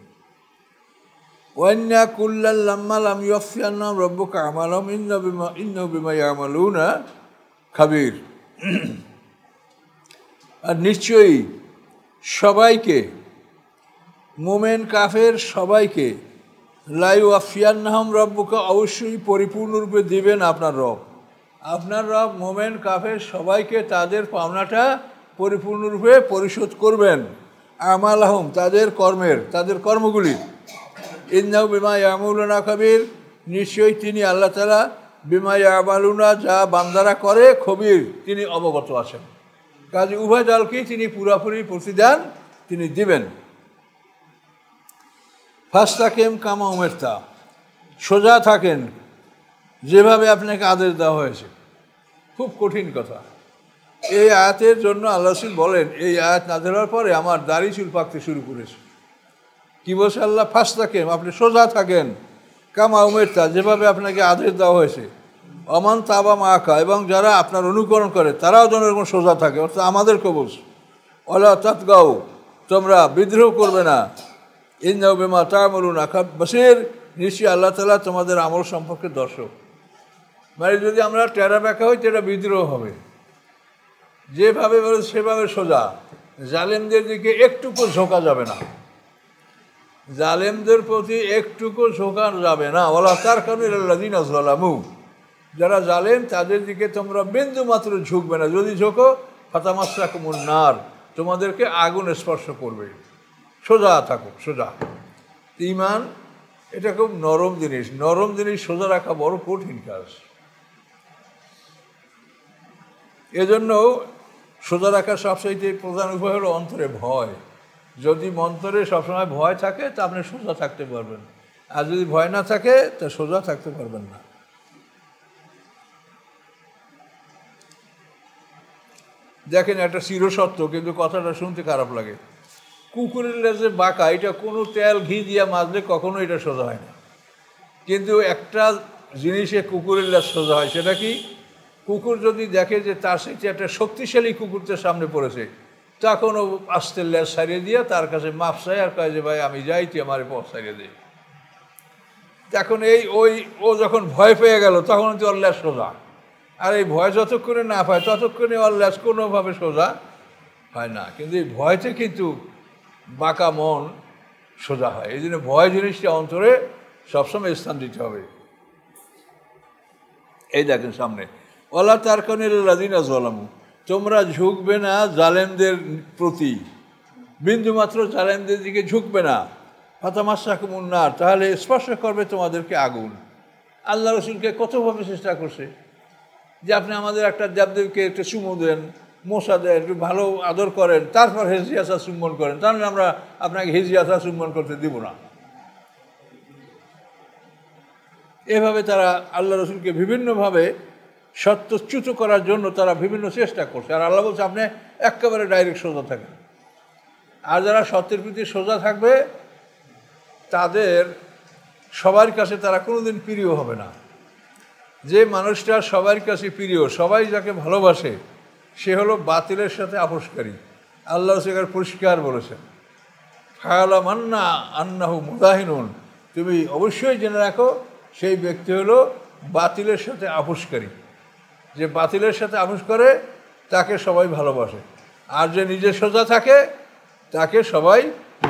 ওয়ান্না কুল্লাল্লাম্মা লাম ইউফিয়ান্নাম রব্বুকা আমালাহুম ইন্নাহু বিমা ইয়ামালুনা খাবির। আর নিশ্চয়ই সবাইকে, মোমেন কাফের সবাইকে, লা ইউফিয়ান্নাহুম রব্বুকা, অবশ্যই পরিপূর্ণরূপে দিবেন আপনার রব। আপনার রব মোমেন কাফের সবাইকে তাদের পাওনাটা পরিপূর্ণরূপে পরিশোধ করবেন। আমালাহুম, তাদের কর্মের, তাদের কর্মগুলি। ইন্নাহু বিমা ইয়ামালুনা খাবির, নিশ্চয়ই তিনি আল্লাহ তাআলা বিমা ইয়ামালুনা, যা বান্দারা করে, খবির, তিনি অবগত আছেন। কাজে উভয় দলকেই তিনি পুরোপুরি প্রতিদান তিনি দিবেন। ফাস্তাকিম কামা উমিরতা, সোজা থাকেন যেভাবে আপনাকে আদেশ দেওয়া হয়েছে। খুব কঠিন কথা। এই আয়াতের জন্য আল্লাহ রাসূল বলেন, এই আয়াত নাযিল হওয়ার পরে আমার দাড়ি চুল পাকতে শুরু করেছে। কি বলছে আল্লাহ? ফাস্তাকিম, আপনি সোজা থাকেন, কামা উমিরতা, যেভাবে আপনাকে আদেশ দেওয়া হয়েছে। অমান তাবা মাকা, এবং যারা আপনার অনুকরণ করে তারাও যেন এরকম সোজা থাকে, অর্থাৎ আমাদেরকে বলছে। ওয়ালা তাতগাও, তোমরা বিদ্রোহ করবে না। ইন্নাহু বিমা তা'মালুনা বাসীর, নিশ্চয়ই আল্লাহ তাআলা তোমাদের আমল সম্পর্কে দর্শক। মানে যদি আমরা টেরা ব্যাখ্যা হই সেটা বিদ্রোহ হবে। যেভাবে বলে সেভাবে সোজা, জালেমদের দিকে একটুকু ঝোঁকা যাবে না, জালেমদের প্রতি একটুকু ঝোঁকা যাবে না। ওয়ালা তারকানু ইলাল্লাযিনা যালামু, যারা জালেম তাদের দিকে তোমরা বিন্দু মাত্র ঝুঁকবে না। যদি ঝোঁকো ফাতামাসসাকুমুন নার, তোমাদেরকে আগুন স্পর্শ করবে। সোজা থাকো, সোজা। ঈমান এটা খুব নরম জিনিস, নরম জিনিস সোজা রাখা বড় কঠিন কাজ। এজন্য সোজা রাখার সবচাইতে প্রধান উপায় হলো অন্তরে ভয়। যদি অন্তরে সবসময় ভয় থাকে তা আপনি সোজা থাকতে পারবেন, আর যদি ভয় না থাকে তা সোজা থাকতে পারবেন না। দেখেন, একটা চিরসত্য, কিন্তু কথাটা শুনতে খারাপ লাগে। কুকুরের লেজে বাঁকা, এটা কোনো তেল ঘি দিয়া মাজলে কখনো এটা সোজা হয় না। কিন্তু একটা জিনিসে কুকুরের লেজ সোজা হয়, সেটা কি? কুকুর যদি দেখে যে তার সাথে একটা শক্তিশালী কুকুরদের সামনে পড়েছে, তখন ও আস্তে লেজ সারিয়ে দিয়ে তার কাছে মাপ চায় আর কয় যে ভাই আমি যাই, তুই আমার পথ সারিয়ে দে। তখন ও যখন ভয় পেয়ে গেল তখন তো ওর লেজ সোজা। আর এই ভয় যতক্ষণে না পায় ততক্ষণে ওর লেজ কোনোভাবে সোজা হয় না। কিন্তু এই ভয়তে কিন্তু বাঁকা মন সোজা হয়। এই জন্য ভয় জিনিসটা অন্তরে সবসময় স্থান দিতে হবে। এই দেখেন সামনে, ওয়ালা তারকানু ইলাল্লাযিনা যালামু, তোমরা ঝুঁকবে না জালেমদের প্রতি, বিন্দুমাত্র জালেমদের দিকে ঝুঁকবে না। ফাতামাসসাকুমুন নার, তাহলে স্পর্শ করবে তোমাদেরকে আগুন। আল্লাহ রসুলকে কতভাবে চেষ্টা করছে যে আপনি আমাদের একটা দেবদেবকে একটু চুমু দেন, মশা দেন, একটু ভালো আদর করেন, তারপর হেজিয়াসা চুম্বন করেন, তাহলে আমরা আপনাকে হেজিয়াসা চুম্বন করতে দিব না। এভাবে তারা আল্লাহ রসুলকে বিভিন্নভাবে সত্যচ্যুত করার জন্য তারা বিভিন্ন চেষ্টা করছে। আর আল্লাহ বলছে আপনি একেবারে ডাইরেক্ট সোজা থাকেন। আর যারা সত্যের প্রতি সোজা থাকবে তাদের সবার কাছে তারা কোনোদিন প্রিয় হবে না। যে মানুষটা সবার কাছে প্রিয়, সবাই যাকে ভালোবাসে, সে হলো বাতিলের সাথে আপোষকারী। আল্লাহ সেখানে পরিষ্কার বলেছেন, ফায়ালাম আন্নাহু মুদাহিনুন, তুমি অবশ্যই জেনে রাখো সেই ব্যক্তি হলো বাতিলের সাথে আপোষকারী। যে বাতিলের সাথে আপোষ করে তাকে সবাই ভালোবাসে, আর যে নিজে সোজা থাকে তাকে সবাই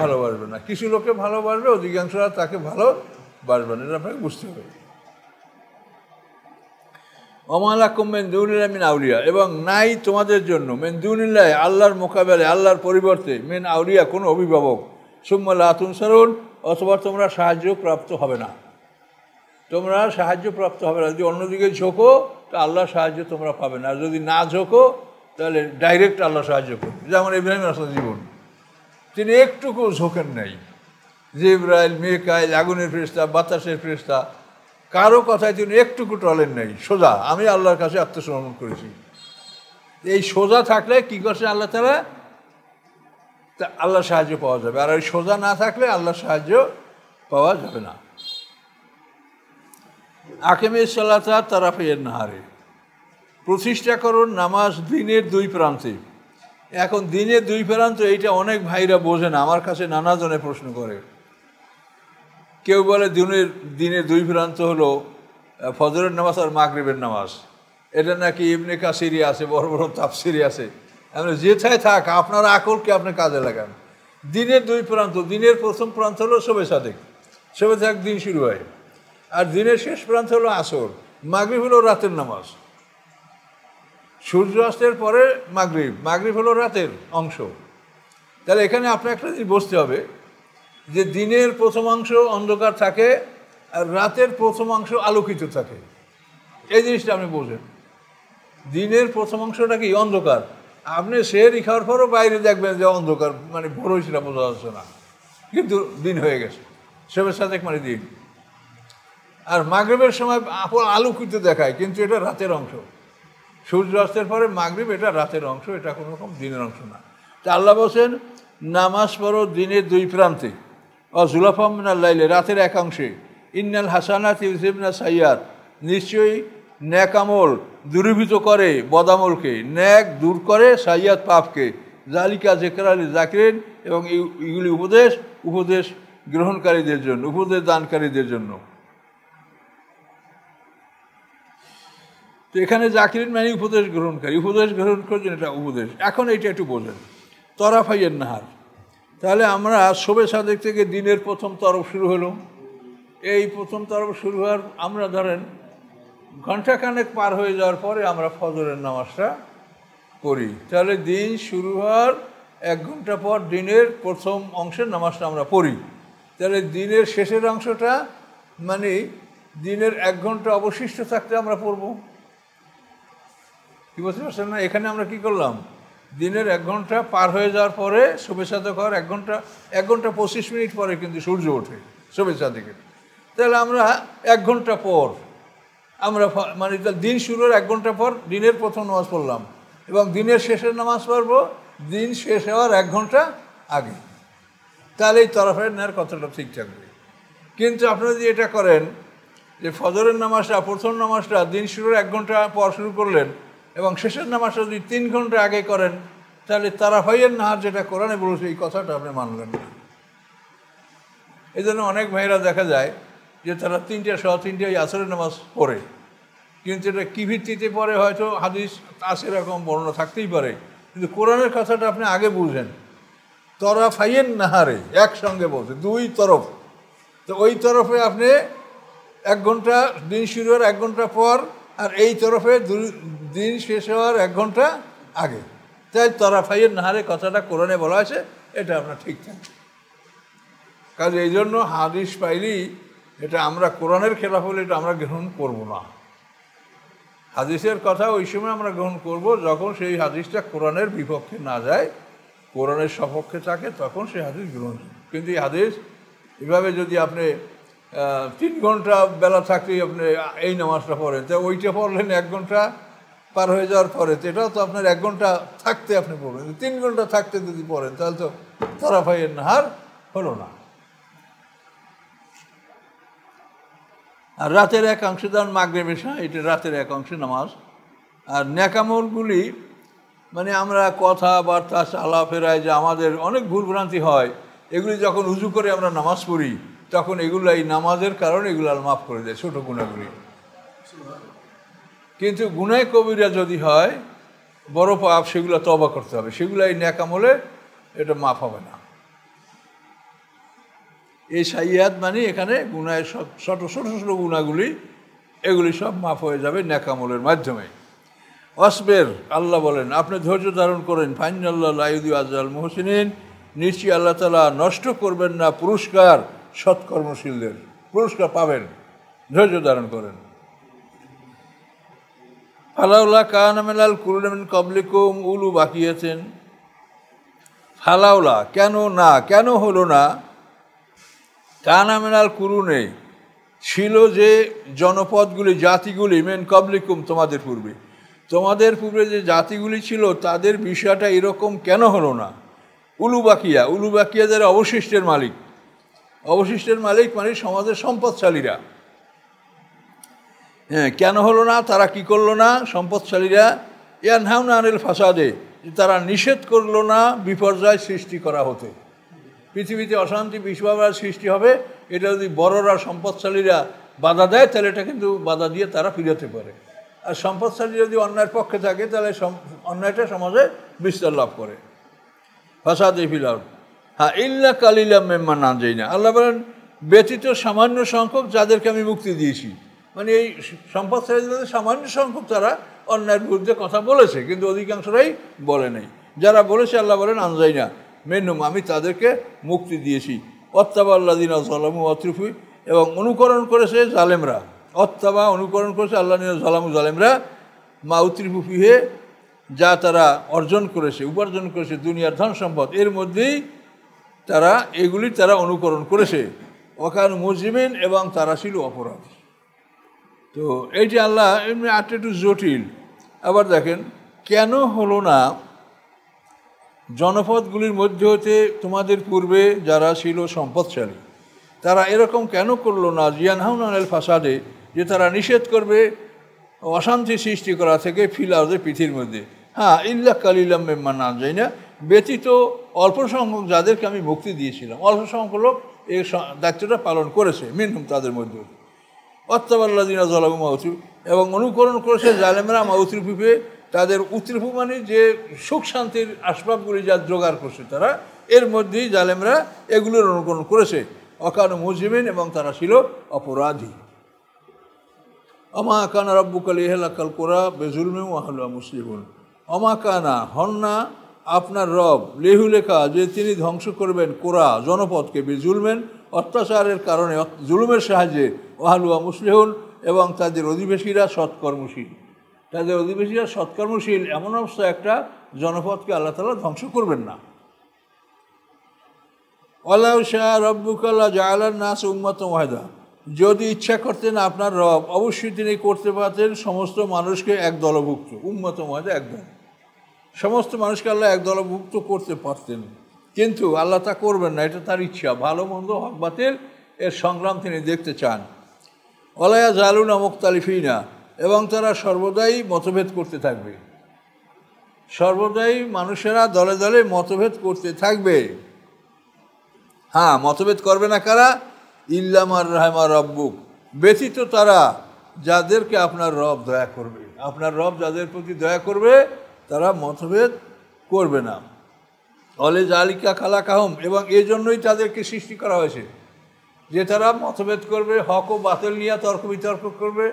ভালোবাসবে না। কিছু লোকে ভালোবাসবে, অধিকাংশরা তাকে ভালোবাসবে না। এটা আপনাকে বুঝতে হবে। ওমালাকুম মিন দুনিল্লাহি মিন আউলিয়া, এবং নাই তোমাদের জন্য মিন দুনিল্লাহি আল্লাহর মোকাবেলায়, আল্লাহর পরিবর্তে মিন আউলিয়া কোনো অভিভাবক, সুম্মা লা তুনসারুন, অথবা তোমরা সাহায্য প্রাপ্ত হবে না। তোমরা সাহায্য প্রাপ্ত হবে না। যদি অন্যদিকে ঝোঁকো তো আল্লাহ সাহায্য তোমরা পাবে না, আর যদি না ঝোঁকো তাহলে ডাইরেক্ট আল্লাহ সাহায্য করবে। যেমন ইব্রাহিম আলাইহিস জীবন, তিনি একটুকু ঝোঁকেন নাই। জিবরাইল, মিকাইল, আগুনের ফেরেশতা, বাতাসের ফেরেশতা, কারো কথায় তিনি একটুকু টলেন নাই। সোজা, আমি আল্লাহর কাছে আত্মসমর্পণ করেছি। এই সোজা থাকলে কি করছে আল্লাহ তাআলা, তা আল্লাহ সাহায্য পাওয়া যাবে। আর এই সোজা না থাকলে আল্লাহ সাহায্য পাওয়া যাবে না। আকিমিস সালাতা তারাফাইন নাহারে, প্রতিষ্ঠা করুন নামাজ দিনের দুই প্রান্তে। এখন দিনের দুই প্রান্ত এইটা অনেক ভাইরা বোঝে না, আমার কাছে নানা জনে প্রশ্ন করে। কেউ বলে দিনের দুই প্রান্ত হলো ফজরের নামাজ আর মাগরিবের নামাজ। এটা নাকি ইবনে কাসিরি আছে, বড় বড় তাফসিরি আছে। আমরা যেথায় থাক আপনার আকলকে আপনি কাজে লাগান। দিনের দুই প্রান্ত, দিনের প্রথম প্রান্ত হলো শবে সাদেক, শবে সাদেক দিন শুরু হয়, আর দিনের শেষ প্রান্ত হলো আসর। মাগরিব হলো রাতের নামাজ, সূর্য অস্তের পরে মাগরিব, মাগরিব হলো রাতের অংশ। তাহলে এখানে আপনার একটা জিনিস বুঝতে হবে যে দিনের প্রথম অংশ অন্ধকার থাকে আর রাতের প্রথম অংশ আলোকিত থাকে। এই জিনিসটা আপনি বোঝেন। দিনের প্রথম অংশটা কি অন্ধকার, আপনি সেহরি খাওয়ার পরও বাইরে দেখবেন যে অন্ধকার, মানে ভোর হয়েছিল বোঝা যাচ্ছে না, কিন্তু দিন হয়ে গেছে, শবে সাদেক মানে দিন। আর মাগরিবের সময় আলোকিত দেখায়, কিন্তু এটা রাতের অংশ। সূর্য অস্তের পরে মাগরিব, এটা রাতের অংশ, এটা কোনো রকম দিনের অংশ না। তা আল্লাহ বলছেন নামাজ পড়ো দিনের দুই প্রান্তে, জুলাফা মিনাল লাইলে, রাতের একাংশে। ইন্নাল হাসানাত ইউযহিবনা সাইয়্যাত, নিশ্চয়ই ন্যাক আমল দূরীভূত করে বদামলকে, ন্যাক দূর করে সাইয়্যাত পাপকে। জালিকা যিকরা লিল যাকিরিন, এবং এগুলি উপদেশ গ্রহণকারীদের জন্য, উপদেশ দানকারীদের জন্য। তো এখানে জাকিরিন মানে উপদেশ গ্রহণকারী, উপদেশ গ্রহণ করছেন, এটা উপদেশ। এখন এইটা একটু বোঝেন, তরাফাইয়ের নাহার। তাহলে আমরা শবে সাদেক থেকে দিনের প্রথম তরফ শুরু হলো। এই প্রথম তরফ শুরু হওয়ার আমরা ধরেন ঘণ্টাখানেক পার হয়ে যাওয়ার পরে আমরা ফজরের নামাজটা পড়ি। তাহলে দিন শুরু হওয়ার 1 ঘন্টা পর দিনের প্রথম অংশের নামাজটা আমরা পড়ি। তাহলে দিনের শেষের অংশটা মানে দিনের 1 ঘন্টা অবশিষ্ট থাকতে আমরা পড়ব। কি বুঝতে পারছেন না? এখানে আমরা কি করলাম, দিনের 1 ঘন্টা পার হয়ে যাওয়ার পরে শবে সাদেক হওয়ার 1 ঘন্টা 25 মিনিট পরে কিন্তু সূর্য ওঠে শবে সাদেকের। তাহলে আমরা 1 ঘন্টা পর আমরা মানে দিন শুরুর 1 ঘন্টা পর দিনের প্রথম নামাজ পড়লাম, এবং দিনের শেষের নামাজ পড়ব দিন শেষ হওয়ার 1 ঘন্টা আগে। তাহলে এই তরফের নেওয়ার কথাটা ঠিক থাকবে। কিন্তু আপনারা যদি এটা করেন যে ফজরের নামাজটা, প্রথম নামাজটা দিন শুরুর 1 ঘন্টা পর শুরু করলেন, এবং শেষের নামাজটা যদি 3 ঘন্টা আগে করেন, তাহলে তারাফাইয়ের নাহার যেটা কোরআনে বলেছে এই কথাটা আপনি মানলেন না। এই জন্য অনেক ভাইরা দেখা যায় যে তারা 3টা সহ 3টায় আসরের নামাজ পড়ে, কিন্তু এটা কী ভিত্তিতে পড়ে হয়তো হাদিস আছে, এরকম বর্ণনা থাকতেই পারে, কিন্তু কোরআনের কথাটা আপনি আগে বুঝেন। তরাফাইয়ের নাহারে একসঙ্গে বলছে, 2 তরফ। তো ওই তরফে আপনি 1 ঘন্টা দিন শুরু হওয়ার 1 ঘন্টা পর, আর এই তরফে দিন শেষ হওয়ার 1 ঘন্টা আগে। তাই তরাফাইয়ের নাহারে কথাটা কোরআনে বলা আছে, এটা আপনার ঠিক থাকবে। কাজে এই জন্য হাদিস পাইলেই এটা আমরা কোরআনের খেলাফ হলে এটা আমরা গ্রহণ করব না। হাদিসের কথা ওই সময় আমরা গ্রহণ করব যখন সেই হাদিসটা কোরআনের বিপক্ষে না যায়, কোরআনের সপক্ষে থাকে, তখন সেই হাদিস গ্রহণ। কিন্তু এই হাদিস এভাবে যদি আপনি 3 ঘন্টা বেলা থাকতেই আপনি এই নামাজটা পড়েন, তো ওইটা পড়লেন 1 ঘন্টা পার হয়ে যাওয়ার পরে, তো এটাও তো আপনার 1 ঘন্টা থাকতে আপনি পড়বেন। 3 ঘন্টা থাকতে যদি পড়েন তাহলে তো তরাফাইয়ের নাহার হলো না। আর রাতের 1 অংশ যেমন মাগরিবের সময়, এটা রাতের 1 অংশ নামাজ। আর ন্যাকামলগুলি মানে আমরা কথাবার্তা চলাফেরায় যে আমাদের অনেক ভুলভ্রান্তি হয়, এগুলি যখন উজু করে আমরা নামাজ পড়ি, তখন এগুলো এই নামাজের কারণে এগুলো মাফ করে দেয় ছোটো গুণাগুলি। কিন্তু গুনায় কবিরা যদি হয় বড় পাপ, সেগুলো তওবা করতে হবে, সেগুলো এই নেক আমলে এটা মাফ হবে না। এই সাইয়াত মানে এখানে গুনায় সব ছোট ছোট ছোট গুণাগুলি এগুলি সব মাফ হয়ে যাবে নেক আমলের মাধ্যমে। অসবের আল্লাহ বলেন আপনি ধৈর্য ধারণ করেন, ফাইনাল্লাহ লা ইউযিউ আজরাল মুহসিনিন, নিশ্চয়ই আল্লাহ তাআলা নষ্ট করবেন না পুরস্কার সৎকর্মশীলদের, পুরস্কার পাবেন, ধৈর্য ধারণ করেন। ফালাউলা কানা মিনাল কুরুনি মিন ক্বাবলিকুম উলু বাকিয়াতিন, ফালাউলা কেন না, কেন হলো না, কানা মিনাল কুরুনে ছিল যে জনপদগুলি জাতিগুলি, মিন ক্বাবলিকুম তোমাদের পূর্বে, তোমাদের পূর্বে যে জাতিগুলি ছিল তাদের বিষয়টা এরকম কেন হলো না। উলু বাকিয়া, উলু বাকিয়া যারা অবশিষ্টের মালিক, অবশিষ্টের মালিক মানে সমাজের সম্পদশালীরা। হ্যাঁ, কেন হলো না, তারা কি করলো না সম্পদশালীরা, ইয়ানহাউনা আনিল ফাসাদে, তারা নিষেধ করলো না বিপর্যয় সৃষ্টি করা হতে। পৃথিবীতে অশান্তি বিশ্ববার সৃষ্টি হবে, এটা যদি বড়রা সম্পদশালীরা বাধা দেয় তাহলে এটা কিন্তু বাধা দিয়ে তারা ফিরাতে পারে। আর সম্পদশালী যদি অন্যায়ের পক্ষে থাকে তাহলে অন্যায়টা সমাজে বিস্তার লাভ করে। ফাসাদে ফিলার, হ্যাঁ ইল্লা কালিলাম মিম্মান নাজাইনা, আল্লাহ বলেন ব্যতীত সামান্য সংখ্যক যাদেরকে আমি মুক্তি দিয়েছি। মানে এই সম্পদশালীদের সামান্য সংখ্যক তারা অন্যায়ের বিরুদ্ধে কথা বলেছে, কিন্তু অধিকাংশরাই বলে নাই। যারা বলেছে আল্লাহ বলেন আনজাইনা মেনুম, আমি তাদেরকে মুক্তি দিয়েছি। অত্তাবা আল্লাযিনা যালামু ওয়াতরিফু, এবং অনুকরণ করেছে জালেমরা, অত্তাবা অনুকরণ করেছে আল্লাযিনা যালামু জালেমরা, মা উতরিফু ফিহে, যা তারা অর্জন করেছে, উপার্জন করেছে দুনিয়ার ধন সম্পদ, এর মধ্যেই তারা এগুলি তারা অনুকরণ করেছে। ওয়াকান মুজরিমিন, এবং তারা ছিল অপরাধী। তো এইটি আল্লাহ এমনি একটু জটিল। আবার দেখেন কেন হলো না জনপদগুলির মধ্যে হতে তোমাদের পূর্বে যারা ছিল সম্পদশালী তারা এরকম কেন করলো না, ইয়ানহাউনা আনিল ফাসাদে, যে তারা নিষেধ করবে অশান্তি সৃষ্টি করা থেকে ফিল আরদে, পৃথিবীর মধ্যে। হ্যাঁ ইল্লা কালিলাম মিম্মান নাজাইনা, ব্যতীত অল্প সংখ্যক যাদেরকে আমি মুক্তি দিয়েছিলাম, অল্প সংখ্যক লোক এই দায়িত্বটা পালন করেছে, মিনহুম তাদের মধ্যে। অত্তাবাল্লাযিনা যালামু মাউতরিফু, এবং অনুকরণ করেছে জালেমরা মাউতরিফুকে, তাদের উতরিফু মানে যে সুখ শান্তির আসবাবগুলি যা জোগাড় করছে তারা, এর মধ্যেই জালেমরা এগুলোর অনুকরণ করেছে। ওয়াকানু মুজরিমিন, এবং তারা ছিল অপরাধী। আমা কানা রাব্বুকা লিয়াহলিকাল কুরা বিযুলমিন ওয়া আহলুহা মুসলিমুন, আমা কানা হন না আপনার রব, লিহুলেখা যে তিনি ধ্বংস করবেন, কোরা জনপদকে, বিজুলমেন অত্যাচারের কারণে, জুলুমের সাহায্যে, ওয়াহলুহা মুসলিহুন, এবং তাদের অধিবেশীরা সৎকর্মশীল, তাদের অধিবেশীরা সৎকর্মশীল এমন অবস্থা একটা জনপদকে আল্লাহ তাআলা ধ্বংস করবেন না। ওয়ালাউ শাআ রাব্বুকা লাজাআলান নাস উম্মাতান ওয়াহিদা, যদি ইচ্ছা করতেন আপনার রব অবশ্যই তিনি করতে পারতেন সমস্ত মানুষকে এক দলভুক্ত, উম্মাতান ওয়াহিদা, একদল, সমস্ত মানুষকে আল্লাহ এক দলভুক্ত করতে পারতেন, কিন্তু আল্লাহ তা করবেন না, এটা তার ইচ্ছা। ভালো মন্দ হক বাতিল এর সংগ্রাম তিনি দেখতে চান। ওয়ালা ইয়াজালুনা মুখতালিফিনা, এবং তারা সর্বদাই মতভেদ করতে থাকবে, সর্বদাই মানুষেরা দলে দলে মতভেদ করতে থাকবে। হ্যাঁ, মতভেদ করবে না কারা, ইল্লা মান রাহিমা রাব্বুক, ব্যতীত তারা যাদেরকে আপনার রব দয়া করবে, আপনার রব যাদের প্রতি দয়া করবে তারা মতভেদ করবে না। অলে জালিকা খালাকাহুম, এবং এই জন্যই তাদেরকে সৃষ্টি করা হয়েছে, যে তারা মতভেদ করবে, হক ও বাতিল নিয়ে তর্ক বিতর্ক করবে,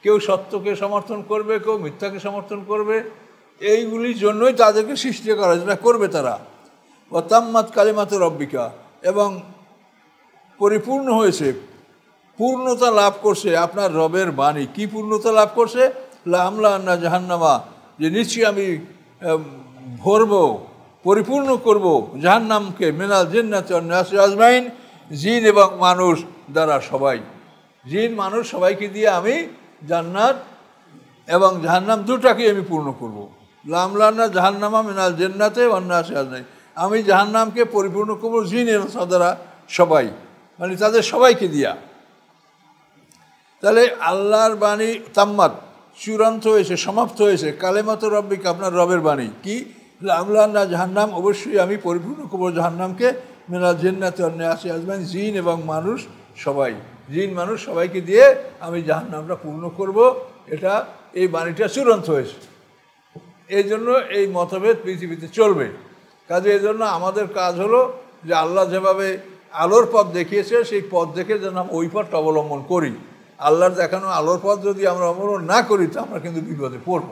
কেউ সত্যকে সমর্থন করবে, কেউ মিথ্যাকে সমর্থন করবে, এইগুলির জন্যই তাদেরকে সৃষ্টি করা হয়েছে, করবে তারা। ওয়া তাম্মাত কালিমাতু রাব্বিকা, এবং পরিপূর্ণ হয়েছে, পূর্ণতা লাভ করছে আপনার রবের বাণী। কি পূর্ণতা লাভ করছে, লামলান্না জাহান্নামা, যে নিশ্চয়ই আমি ভরব, পরিপূর্ণ করব জাহান্নামকে, মিনাল জিন্নাতি ওয়ান নাসি আজমাইন, জিন এবং মানুষ দ্বারা সবাই, জিন মানুষ সবাইকে দিয়ে আমি জান্নাত এবং জাহান্নাম দুটাকে আমি পূর্ণ করব। লামলান্না জাহান্নামা মিনাল জিন্নাতি ওয়ান নাসি আজমাইন, আমি জাহান্নামকে পরিপূর্ণ করব জিন এবং দ্বারা সবাই, মানে তাদের সবাইকে দিয়া। তাহলে আল্লাহর বাণী তাম্মাত, চূড়ান্ত হয়েছে, সমাপ্ত হয়েছে, কালেমাতু রাব্বিকা, আপনার রবের বাণী কি, লামলান্না জাহান্নাম, অবশ্যই আমি পরিপূর্ণ করব জাহান্নামকে, মিনাল জিন্নাতি ওয়ান নাসি আজমাইন, জিন এবং মানুষ সবাই, জিন মানুষ সবাইকে দিয়ে আমি জাহান্নামটা পূর্ণ করব। এটা এই বাণীটা চূড়ান্ত হয়েছে। এই জন্য এই মতভেদ পৃথিবীতে চলবে। কাজে এই জন্য আমাদের কাজ হলো যে আল্লাহ যেভাবে আলোর পথ দেখিয়েছে সেই পথ দেখে যেন আমরা ওই পথটা অবলম্বন করি। আল্লাহর দেখানো আলোর পথ যদি আমরা অবলম্বন না করি তো আমরা কিন্তু বিপদে পড়ব।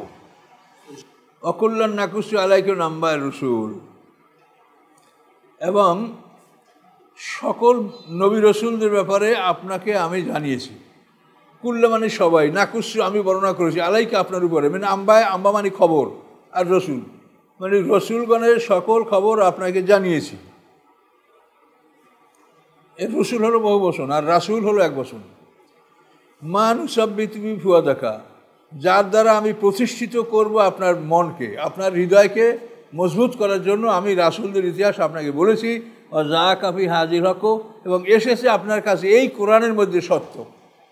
অকুল্লান নাকুসু আলাইকুম নাম্বায় রসুল, এবং সকল নবী রসুলদের ব্যাপারে আপনাকে আমি জানিয়েছি। কুল্লা মানে সবাই, নাকুসু আমি বর্ণনা করেছি, আলাইকে আপনার উপরে, মানে আম্বায়, আম্বা মানে খবর, আর রসুল মানে রসুলগণের সকল খবর আপনাকে জানিয়েছি। এর রসুল হলো বহু বচন আর রাসুল হলো এক বচন। মানুষ সব পৃথিবী ফুয়া দেখা, যার দ্বারা আমি প্রতিষ্ঠিত করব আপনার মনকে, আপনার হৃদয়কে মজবুত করার জন্য আমি রাসুলদের ইতিহাস আপনাকে বলেছি। যা কাফি হাজির হক, এবং এসেছে আপনার কাছে এই কোরআনের মধ্যে সত্য,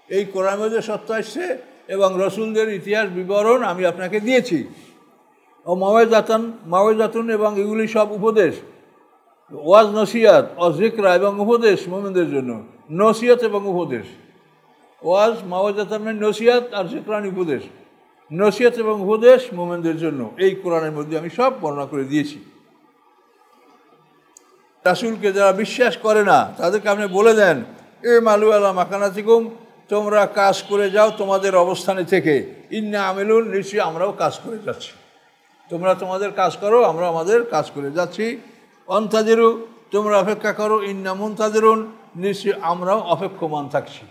এই কোরআনের মধ্যে সত্য আসছে এবং রসুলদের ইতিহাস বিবরণ আমি আপনাকে দিয়েছি। ও মাওয়েজাতুন, এবং এগুলি সব উপদেশ, ওয়াজ নসিয়াত, অজিকরা এবং উপদেশ মোমেনদের জন্য, নসিয়াত এবং উপদেশ। ওয়াজ মাওয়েজাতুন মানে নসিয়াত, আর জিকরান উপদেশ, নসিয়াত এবং উপদেশ মোমেনদের জন্য এই কোরআনের মধ্যে আমি সব বর্ণনা করে দিয়েছি। রাসূলকে যারা বিশ্বাস করে না তাদেরকে আপনি বলে দেন, এ মালু আলা মাকানাতিকুম, তোমরা কাজ করে যাও তোমাদের অবস্থানে থেকে, ইন্না আমিলুন, নিশ্চয়ই আমরাও কাজ করে যাচ্ছি। তোমরা তোমাদের কাজ করো, আমরা আমাদের কাজ করে যাচ্ছি। অন্তাজিরু, তোমরা অপেক্ষা করো, ইন্না মুনতাজিরুন, নিশ্চয়ই আমরাও অপেক্ষমান থাকছি।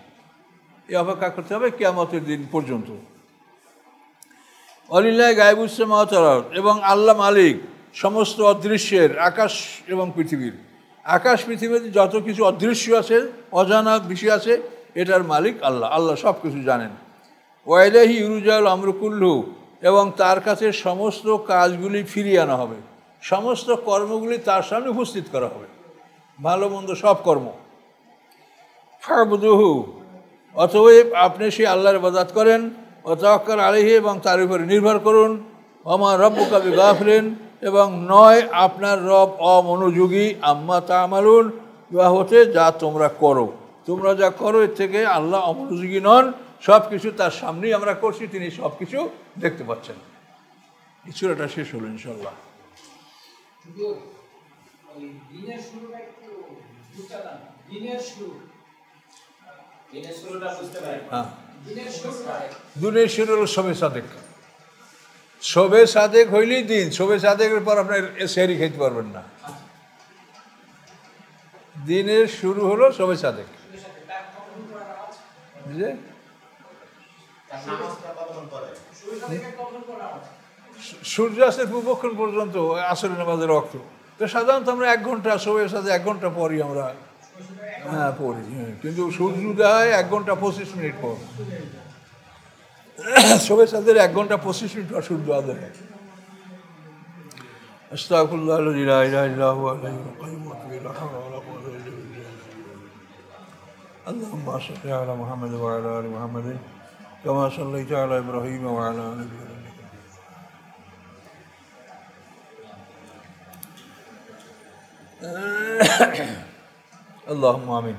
এই অপেক্ষা করতে হবে কিয়ামতের দিন পর্যন্ত। অলিল্লাহি গায়বুস সামাওয়াতি ওয়াল আরদ, এবং আল্লাহ মালিক সমস্ত অদৃশ্যের, আকাশ এবং পৃথিবীর। আকাশ পৃথিবীতে যত কিছু অদৃশ্য আছে, অজানা বিষয় আছে, এটার মালিক আল্লাহ। আল্লাহ সব কিছু জানেন। ওয়া ইলাইহি ইউরজাউল আমরু কুল্লু, এবং তার কাছে সমস্ত কাজগুলি ফিরিয়ে আনা হবে, সমস্ত কর্মগুলি তার সামনে উপস্থিত করা হবে, ভালো মন্দ সব কর্ম। ফাবুদুহু, অতএব আপনি সেই আল্লাহর ইবাদত করেন। ও তাওয়াক্কাল আলাইহি, এবং তার উপরে নির্ভর করুন। ওমা রাব্বুকা বিগাফিলিন, এবং নয় আপনার রব অমনোযোগী, আম্মা তা'মালুন, যা হতে যা তোমরা করো। তোমরা যা করো এর থেকে আল্লাহ অমনোযোগী নন, সব কিছু তার সামনেই আমরা করছি, তিনি সব কিছু দেখতে পাচ্ছেন। এই সূরাটা শেষ হলো ইনশাআল্লাহ। দিনের শুরু হলো শবে সাদেক। শবে সাদেক হইলেই দিন, শবে সাদেকের পর আপনার সেহরি খেতে পারবেন না। দিনের শুরু হলো শবে সাদেক। সূর্যাস্তের পূর্বক্ষণ পর্যন্ত আসরের নামাজের রক্ত। তো সাধারণত আমরা 1 ঘন্টা, শবে সাদেক 1 ঘন্টা পরই আমরা পড়ি, কিন্তু সূর্যোদয় 1 ঘন্টা 25 মিনিট পর। শবে সাদেকের 1 ঘন্টা 25 মিনিট পর সূর্যোদয়। আস্তাগফিরুল্লাহ লা ইলাহা ইল্লা হুয়া আল-হাইয়ুল কাইয়্যুম ওয়া আতুবু ইলাইহি ওয়া লা কুওয়াতা ইল্লা বিল্লাহ। আল্লাহুম্মা সাল্লি আলা মুহাম্মাদ ওয়া আলা আলি মুহাম্মাদ কামা সাল্লাইতা আলা ইব্রাহিম ওয়া আলা আলি ইব্রাহিম। اللهم آمين.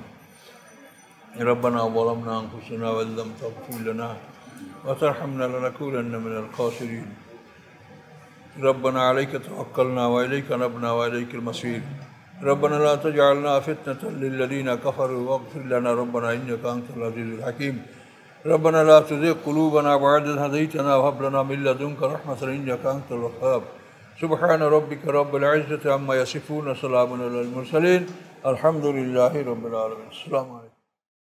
ربنا ظلمنا أنفسنا وإن لم تغفر لنا وترحمنا لنكونن من الخاسرين. ربنا عليك توكلنا وإليك نبنا وإليك المصير. ربنا لا تجعلنا فتنة للذين كفروا واغفر لنا ربنا إنك أنت العزيز الحكيم. ربنا لا تزغ قلوبنا بعد إذ هديتنا وهب لنا من لدنك رحمة إنك أنت الوهاب. سبحان ربك رب العزة عما يصفون وسلام على المرسلين. الحمد لله رب العالمين. السلام عليكم.